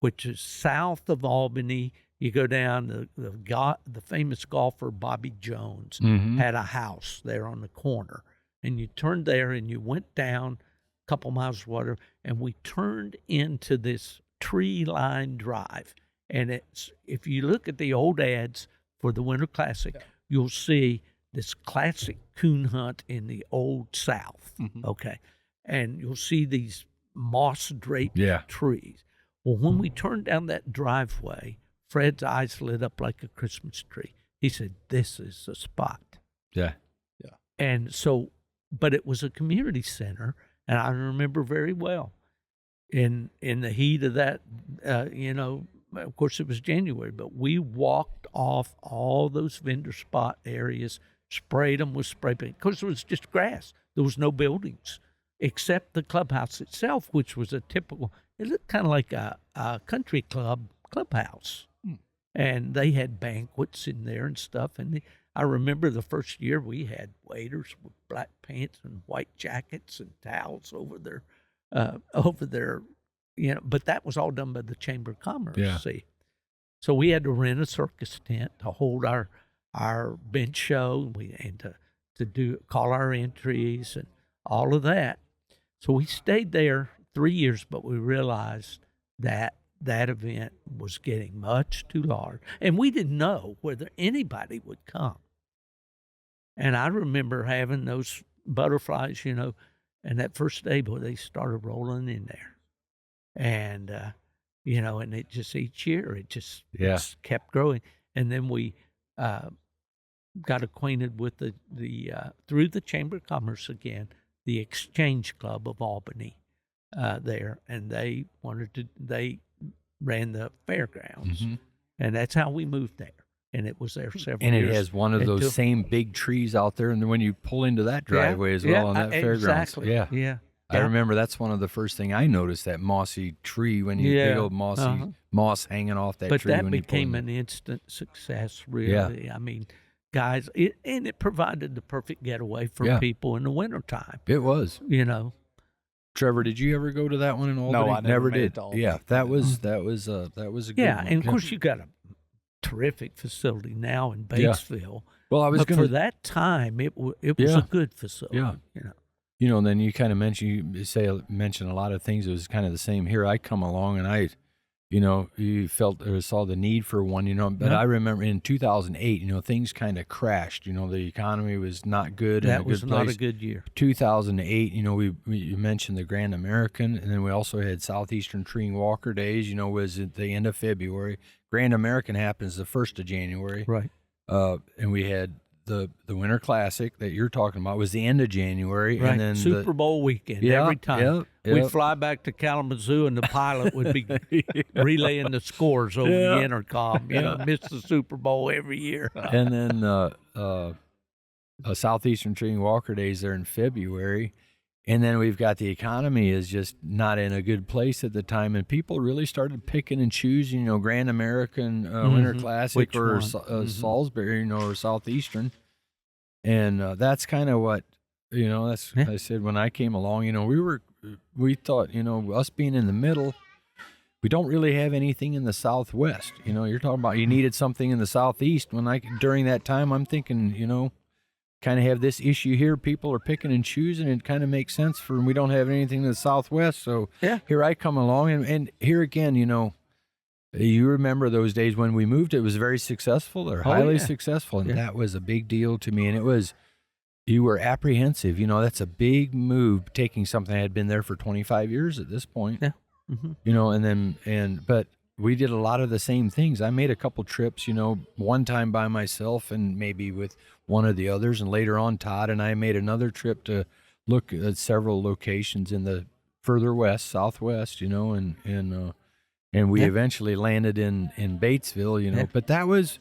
which is south of Albany. You go down, the famous golfer Bobby Jones mm-hmm. had a house there on the corner, and you turned there and you went down a couple miles of water, and we turned into this tree-lined drive. And it's, if you look at the old ads for the Winter Classic, you'll see this classic coon hunt in the old South, mm-hmm. okay? And you'll see these moss-draped trees. Well, when we turned down that driveway, Fred's eyes lit up like a Christmas tree. He said, "This is the spot." Yeah. And so, but it was a community center, and I remember very well in the heat of that, of course it was January, but we walked off all those vendor spot areas, sprayed them with spray paint, because it was just grass. There was no buildings except the clubhouse itself, which was a typical, it looked kind of like a country clubhouse. And they had banquets in there and stuff. And I remember the first year we had waiters with black pants and white jackets and towels over their, but that was all done by the Chamber of Commerce, see. So we had to rent a circus tent to hold our bench show and to call our entries and all of that. So we stayed there 3 years, but we realized that that event was getting much too large, and we didn't know whether anybody would come. And I remember having those butterflies, and that first day, boy, they started rolling in there. And, and it just each year, it just kept growing. And then we got acquainted with the through the Chamber of Commerce again, the Exchange Club of Albany there. And they ran the fairgrounds. Mm-hmm. And that's how we moved there. And it was there several years. And it has one of those same big trees out there, and when you pull into that driveway as well on that fairgrounds. Exactly. Yeah. I remember that's one of the first thing I noticed, that mossy tree big old moss hanging off that tree. But that became an instant success, really. Yeah. I mean, guys, it provided the perfect getaway for people in the wintertime. It was. Trevor, did you ever go to that one in Albany? No, I never did. Yeah, that was a good one. Yeah, and of course you got a terrific facility now in Batesville. Well, for that time, it was a good facility. Yeah. And then you kind of mention a lot of things. It was kind of the same here. I come along and you felt or saw the need for one, but I remember in 2008, things kind of crashed. The economy was not good. That was not a good year. 2008, you mentioned the Grand American, and then we also had Southeastern Tree and Walker Days, was at the end of February. Grand American happens the 1st of January. Right. And we had the Winter Classic that you're talking about was the end of January. Right. And then Super Bowl weekend every time. We'd fly back to Kalamazoo and the pilot would be relaying the scores over the intercom. Miss the Super Bowl every year. And then Southeastern Tree and Walker Days there in February. And then we've got the economy is just not in a good place at the time, and people really started picking and choosing, Grand American Winter Classic or Salisbury, or Southeastern, and that's kind of what I said when I came along. We thought, us being in the middle, we don't really have anything in the Southwest. You're talking about you needed something in the Southeast. During that time, I'm thinking, kind of have this issue here. People are picking and choosing. It kind of makes sense for we don't have anything in the Southwest. So here I come along, and here again, you remember those days when we moved. It was very successful or highly successful, and that was a big deal to me. And you were apprehensive. That's a big move, taking something that had been there for 25 years at this point. Yeah. Mm-hmm. But we did a lot of the same things. I made a couple trips, one time by myself and maybe with one of the others. And later on, Todd and I made another trip to look at several locations in the further west, southwest, and we eventually landed in Batesville, but that was,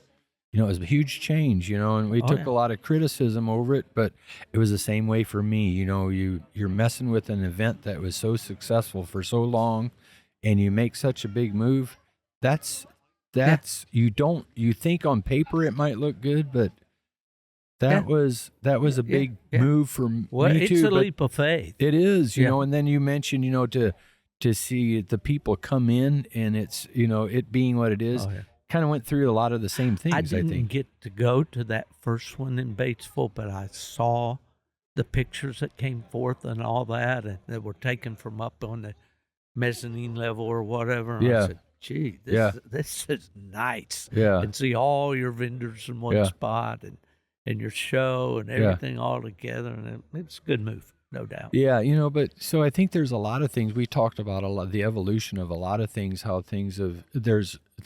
it was a huge change, and we took a lot of criticism over it, but it was the same way for me. You're messing with an event that was so successful for so long, and you make such a big move. You think on paper it might look good, but that was a big move for me too. It's a leap of faith. It is, and then you mentioned, to see the people come in and it's, it being what it is, kind of went through a lot of the same things, I think. I didn't get to go to that first one in Batesville, but I saw the pictures that came forth and all that, and that were taken from up on the mezzanine level or whatever. And I said, gee, this is nice. Yeah. And see all your vendors in one spot and your show and everything all together. And it's a good move, no doubt. Yeah, but so I think there's a lot of things. We talked about the evolution of a lot of things, how things the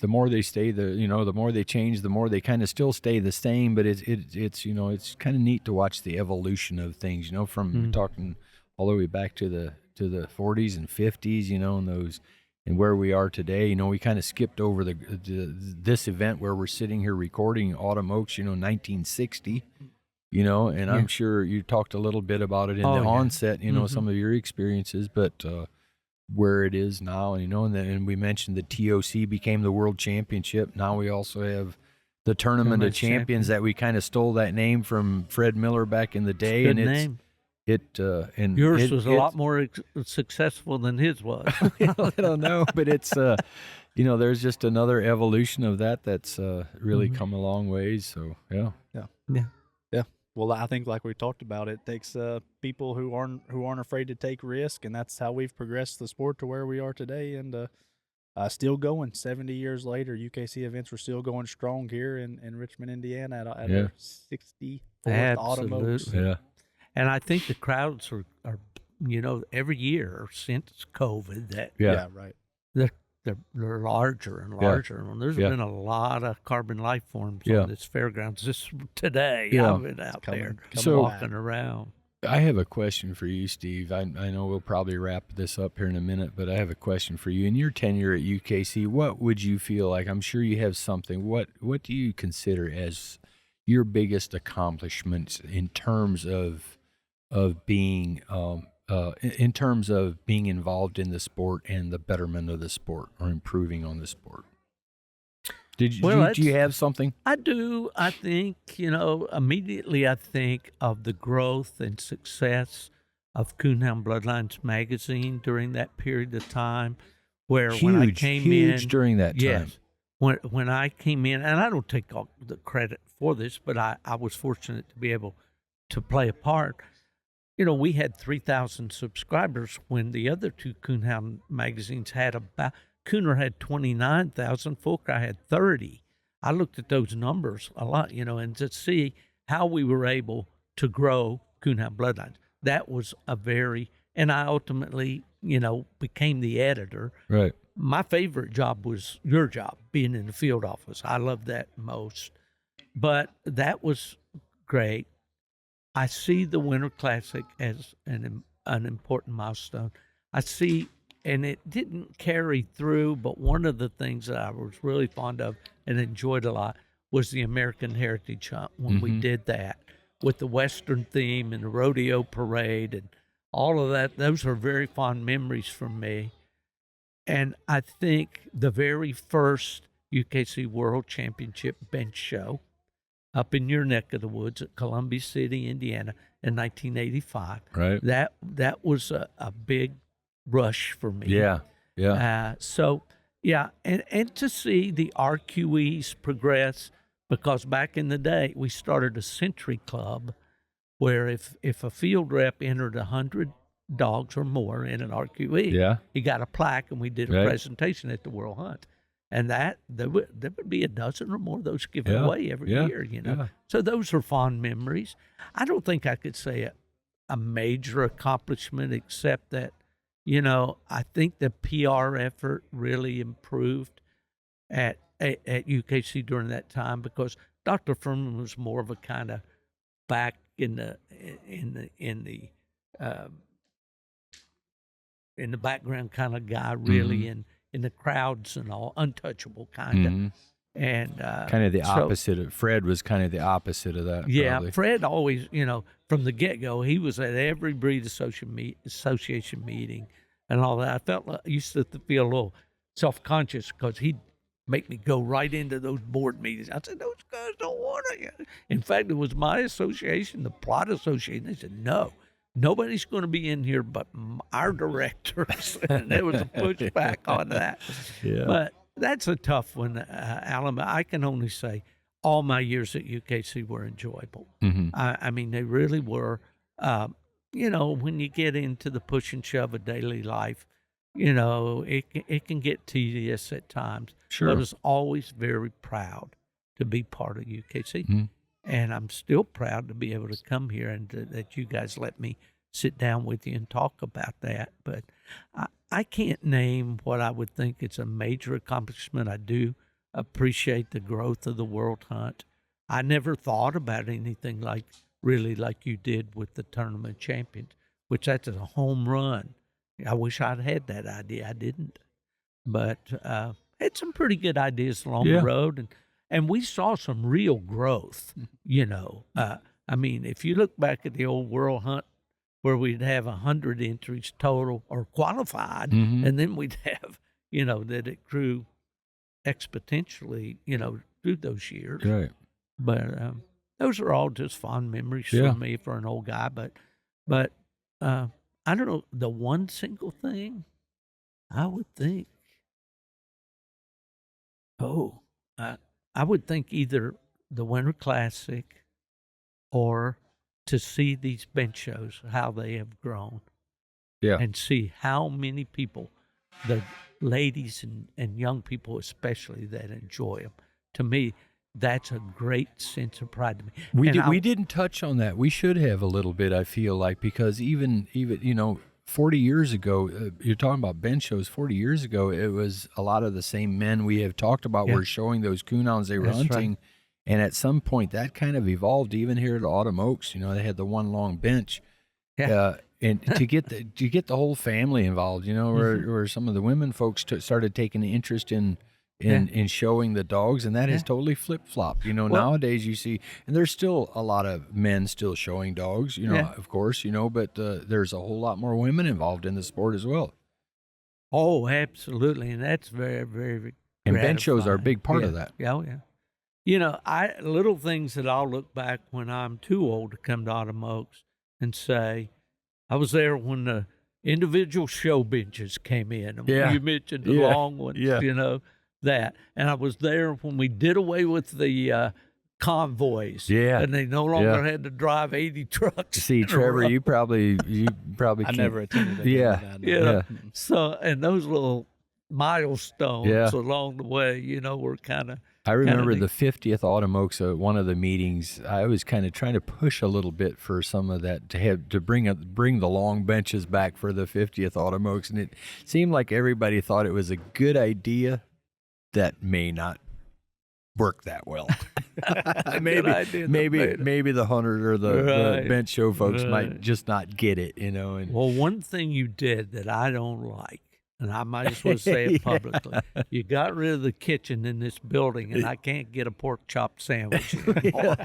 more they stay, the more they change, the more they kind of still stay the same. But it's kind of neat to watch the evolution of things, from talking all the way back to the 40s and 50s, and those, and where we are today. We kind of skipped over this event where we're sitting here recording Autumn Oaks, 1960, and I'm sure you talked a little bit about it in the onset, some of your experiences, but where it is now, and we mentioned the TOC became the World Championship. Now we also have the Tournament of Champions that we kind of stole that name from Fred Miller back in the day. Good name. And yours was a lot more successful than his was. I don't know, but it's there's just another evolution of that's really come a long ways. So yeah. Well, I think like we talked about, it takes people who aren't afraid to take risk, and that's how we've progressed the sport to where we are today. And Still going 70 years later. UKC events were still going strong here in Richmond, Indiana at our 64th Autumn Oaks. Absolutely. Yeah. And I think the crowds are every year since COVID that Yeah. Right. they're larger and larger. And there's been a lot of carbon life forms on this fairgrounds just today. Yeah. I've been out there So- walking around. I have a question for you, Steve. I know we'll probably wrap this up here in a minute, but I have a question for you. In your tenure at UKC, what would you feel like? I'm sure you have something. What do you consider as your biggest accomplishments in terms of being in terms of being involved in the sport and the betterment of the sport or improving on the sport? Do you have something? I do. I think, immediately I think of the growth and success of Coonhound Bloodlines magazine during that period of time, where when I came in during that time. Yes, when I came in, and I don't take all the credit for this, but I was fortunate to be able to play a part. We had 3,000 subscribers when the other two Coonhound magazines had about. Cooner had 29,000, Fulcry had 30. I looked at those numbers a lot, and to see how we were able to grow Coonhound Bloodlines. That was and I ultimately, became the editor. Right. My favorite job was your job, being in the field office. I loved that most. But that was great. I see the Winter Classic as an important milestone. I see. And it didn't carry through, but one of the things that I was really fond of and enjoyed a lot was the American Heritage Hunt when we did that with the Western theme and the rodeo parade and all of that. Those are very fond memories for me. And I think the very first UKC World Championship bench show up in your neck of the woods at Columbia City, Indiana in 1985. Right. That was a big rush for me. Yeah. And to see the RQEs progress, because back in the day we started a Century Club where if a field rep entered 100 dogs or more in an RQE, he got a plaque, and we did a presentation at the World Hunt. And that there would be a dozen or more of those given away every year, So those are fond memories. I don't think I could say a major accomplishment except that, I think the PR effort really improved at UKC during that time, because Dr. Furman was more of a kind of back in the background kind of guy, really, in the crowds and all, untouchable kind of. And kind of the opposite of Fred was kind of the opposite of that. Yeah, probably. Fred always, from the get-go, he was at every breed association meeting and all that. I used to feel a little self-conscious because he'd make me go right into those board meetings. I said, those guys don't want it. In fact, it was my association, the Plot Association. They said, no, nobody's going to be in here but our directors. And there was a pushback on that. Yeah. But that's a tough one, Alan. I can only say all my years at UKC were enjoyable. I mean, they really were. When you get into the push and shove of daily life, it can get tedious at times. Sure. But I was always very proud to be part of UKC. And I'm still proud to be able to come here and that you guys let me sit down with you and talk about that. But I can't name what I would think is a major accomplishment. I do appreciate the growth of the World Hunt. I never thought about anything like you did with the Tournament Champions, which that's a home run. I wish I'd had that idea. I didn't. But had some pretty good ideas along the road. And we saw some real growth, I mean, if you look back at the old World Hunt, where we'd have 100 entries total or qualified, and then we'd have, that it grew exponentially, through those years. Right. But those are all just fond memories for me for an old guy. But I don't know, the one single thing I would think, I would think either the Winter Classic or to see these bench shows, how they have grown. Yeah. And see how many people, ladies and young people especially that enjoy them. To me, that's a great sense of pride to me. We didn't touch on that. We should have a little bit, I feel like, because even 40 years ago, you're talking about bench shows. 40 years ago, it was a lot of the same men we have talked about were showing those coonhounds they were That's hunting. right. And at some point, that kind of evolved. Even here at Autumn Oaks, they had the one long bench, and to get the whole family involved, where some of the women folks started taking an interest in showing the dogs, and that has totally flip-flopped. Nowadays you see, and there's still a lot of men still showing dogs, of course, but there's a whole lot more women involved in the sport as well. Oh, absolutely, and that's very, very and bench shows are a big part of that. Yeah, yeah. Little things that I'll look back when I'm too old to come to Autumn Oaks and say, I was there when the individual show benches came in. And you mentioned the long ones, that. And I was there when we did away with the convoys. Yeah. And they no longer had to drive 80 trucks. See, Trevor, you probably I never attended it. So, and those little milestones along the way, were kind of. I remember the 50th Autumn Oaks, one of the meetings, I was kind of trying to push a little bit for some of that to bring the long benches back for the 50th Autumn Oaks, and it seemed like everybody thought it was a good idea that may not work that well. maybe the hunters or the bench show folks might just not get it, And well, one thing you did that I don't like, and I might as well say it publicly. You got rid of the kitchen in this building, and I can't get a pork chop sandwich anymore.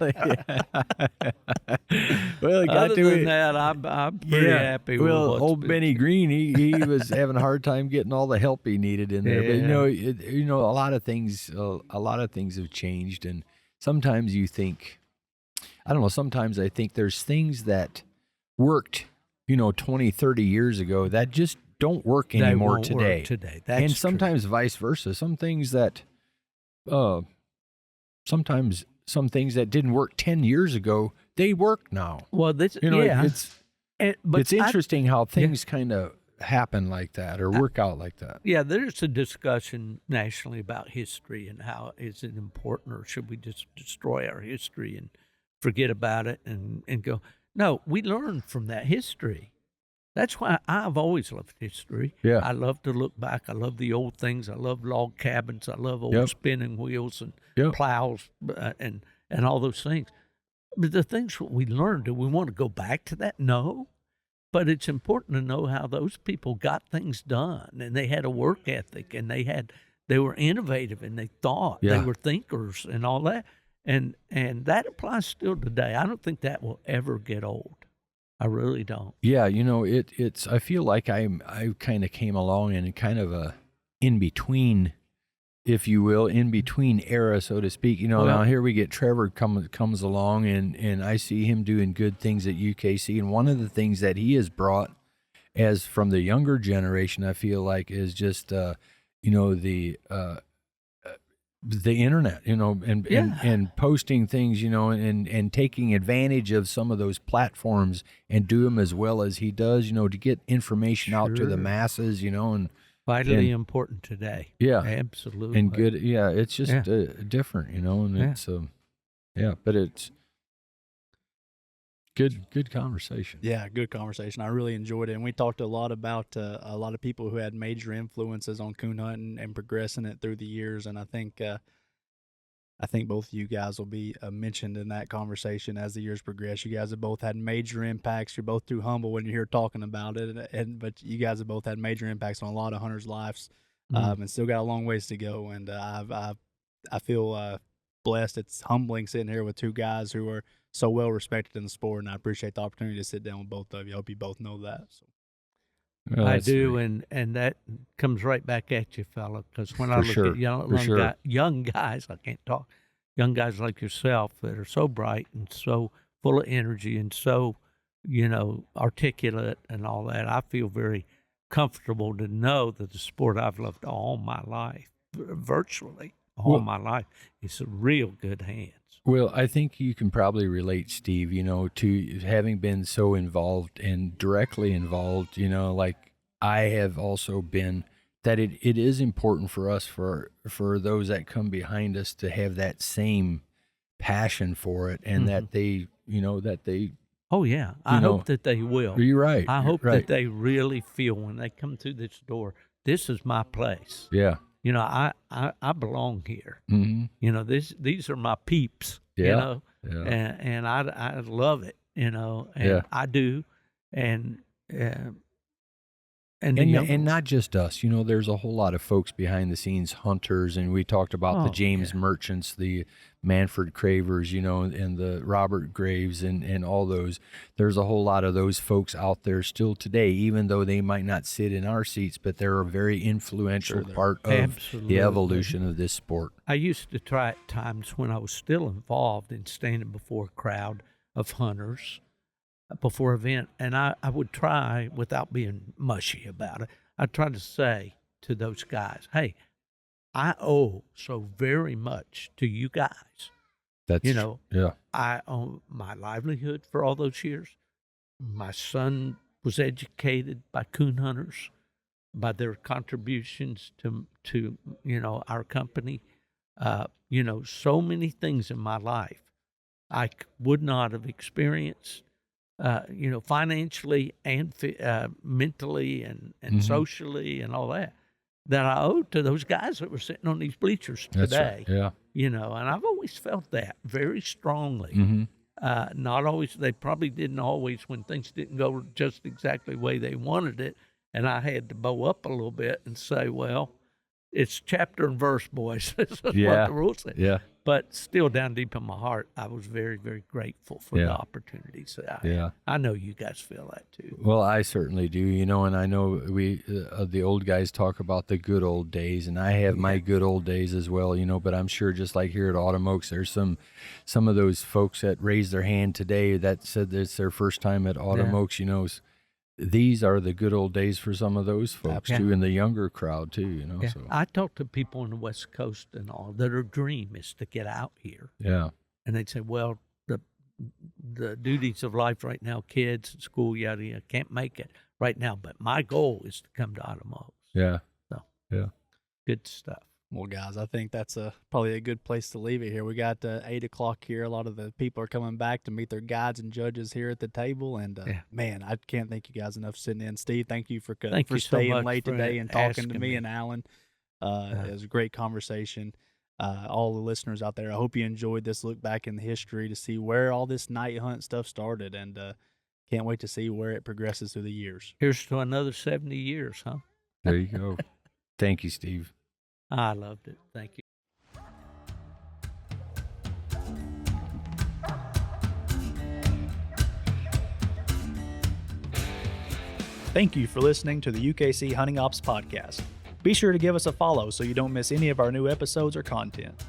Well, other than that, I'm pretty happy with what's old Benny Green, he was having a hard time getting all the help he needed in there. But a lot of things have changed, and sometimes you think, I don't know. Sometimes I think there's things that worked, 20, 30 years ago that just don't work anymore today. That's and sometimes vice versa. Some things that didn't work 10 years ago, they work now. Well, it's interesting how things kind of happen like that or work out like that. Yeah, there's a discussion nationally about history and how is it important, or should we just destroy our history and forget about it and go, no, we learn from that history. That's why I've always loved history. Yeah. I love to look back. I love the old things. I love log cabins. I love old spinning wheels and plows and all those things. But the things we learned, do we want to go back to that? No. But it's important to know how those people got things done, and they had a work ethic, and they were innovative, and they thought. They were thinkers and all that. And that applies still today. I don't think that will ever get old. I really don't. Yeah, it's. I feel like I kind of came along in kind of a in between, if you will, in between era, so to speak. Now here we get Trevor comes along, and I see him doing good things at UKC, and one of the things that he has brought, as from the younger generation, I feel like is just the internet, and posting things, and taking advantage of some of those platforms and do them as well as he does, to get information out to the masses, and vitally important today. Yeah, absolutely. And good. Yeah. It's just different, and it's, but it's good conversation. Yeah. Good conversation. I really enjoyed it. And we talked a lot about a lot of people who had major influences on coon hunting and progressing it through the years. And I think both of you guys will be mentioned in that conversation as the years progress. You guys have both had major impacts. You're both too humble when you're here talking about it, but you guys have both had major impacts on a lot of hunters' lives, and still got a long ways to go. And I feel blessed. It's humbling sitting here with two guys who are so well respected in the sport, and I appreciate the opportunity to sit down with both of you. I hope you both know that. So. Well, I do, and that comes right back at you, fella, because when I look at young guys, I can't talk, young guys like yourself that are so bright and so full of energy and so, articulate and all that, I feel very comfortable to know that the sport I've loved all my life, virtually all my life, is in real good hands. Well, I think you can probably relate, Steve, to having been so involved and directly involved, like I have also been that it is important for us, for those that come behind us, to have that same passion for it, and that they, that they. Oh yeah, I hope that they will. You're right. I hope right. that they really feel when they come through this door, this is my place. Yeah. I belong here. Mm-hmm. These are my peeps. Yeah. And I love it. And I do, and not just us. There's a whole lot of folks behind the scenes, hunters, and we talked about the James Merchants, the Manfred Cravers, and the Robert Graves, and all those. There's a whole lot of those folks out there still today, even though they might not sit in our seats, but they're a very influential part of the evolution of this sport. I used to try at times when I was still involved in standing before a crowd of hunters before event, and I would try, without being mushy about it, I'd try to say to those guys, hey, I owe so very much to you guys. That's, I owe my livelihood for all those years. My son was educated by coon hunters, by their contributions to our company. So many things in my life I would not have experienced, financially and mentally and socially and all that I owe to those guys that were sitting on these bleachers today. That's right. Yeah. And I've always felt that very strongly. Not always, they probably didn't always, when things didn't go just exactly the way they wanted it, and I had to bow up a little bit and say, well, it's chapter and verse, boys. That's what the rules say. Yeah. But still, down deep in my heart, I was very, very grateful for the opportunities that I had. I know you guys feel that too. Well, I certainly do, and I know we, the old guys, talk about the good old days, and I have my good old days as well, but I'm sure just like here at Autumn Oaks, there's some of those folks that raised their hand today that said that it's their first time at Autumn Oaks, These are the good old days for some of those folks too, and the younger crowd too, So. I talk to people on the West Coast and all that their dream is to get out here. Yeah. And they'd say, well, the duties of life right now, kids, school, yada, yada, can't make it right now. But my goal is to come to Autumn Oaks. Yeah. So, good stuff. Well, guys, I think that's probably a good place to leave it here. We got 8 o'clock here. A lot of the people are coming back to meet their guides and judges here at the table. And, man, I can't thank you guys enough for sitting in. Steve, thank you for staying so late today and talking to me me. and Alan. It was a great conversation. All the listeners out there, I hope you enjoyed this look back in the history to see where all this night hunt stuff started. And can't wait to see where it progresses through the years. Here's to another 70 years, huh? There you go. Thank you, Steve. I loved it. Thank you. Thank you for listening to the UKC Hunting Ops Podcast. Be sure to give us a follow so you don't miss any of our new episodes or content.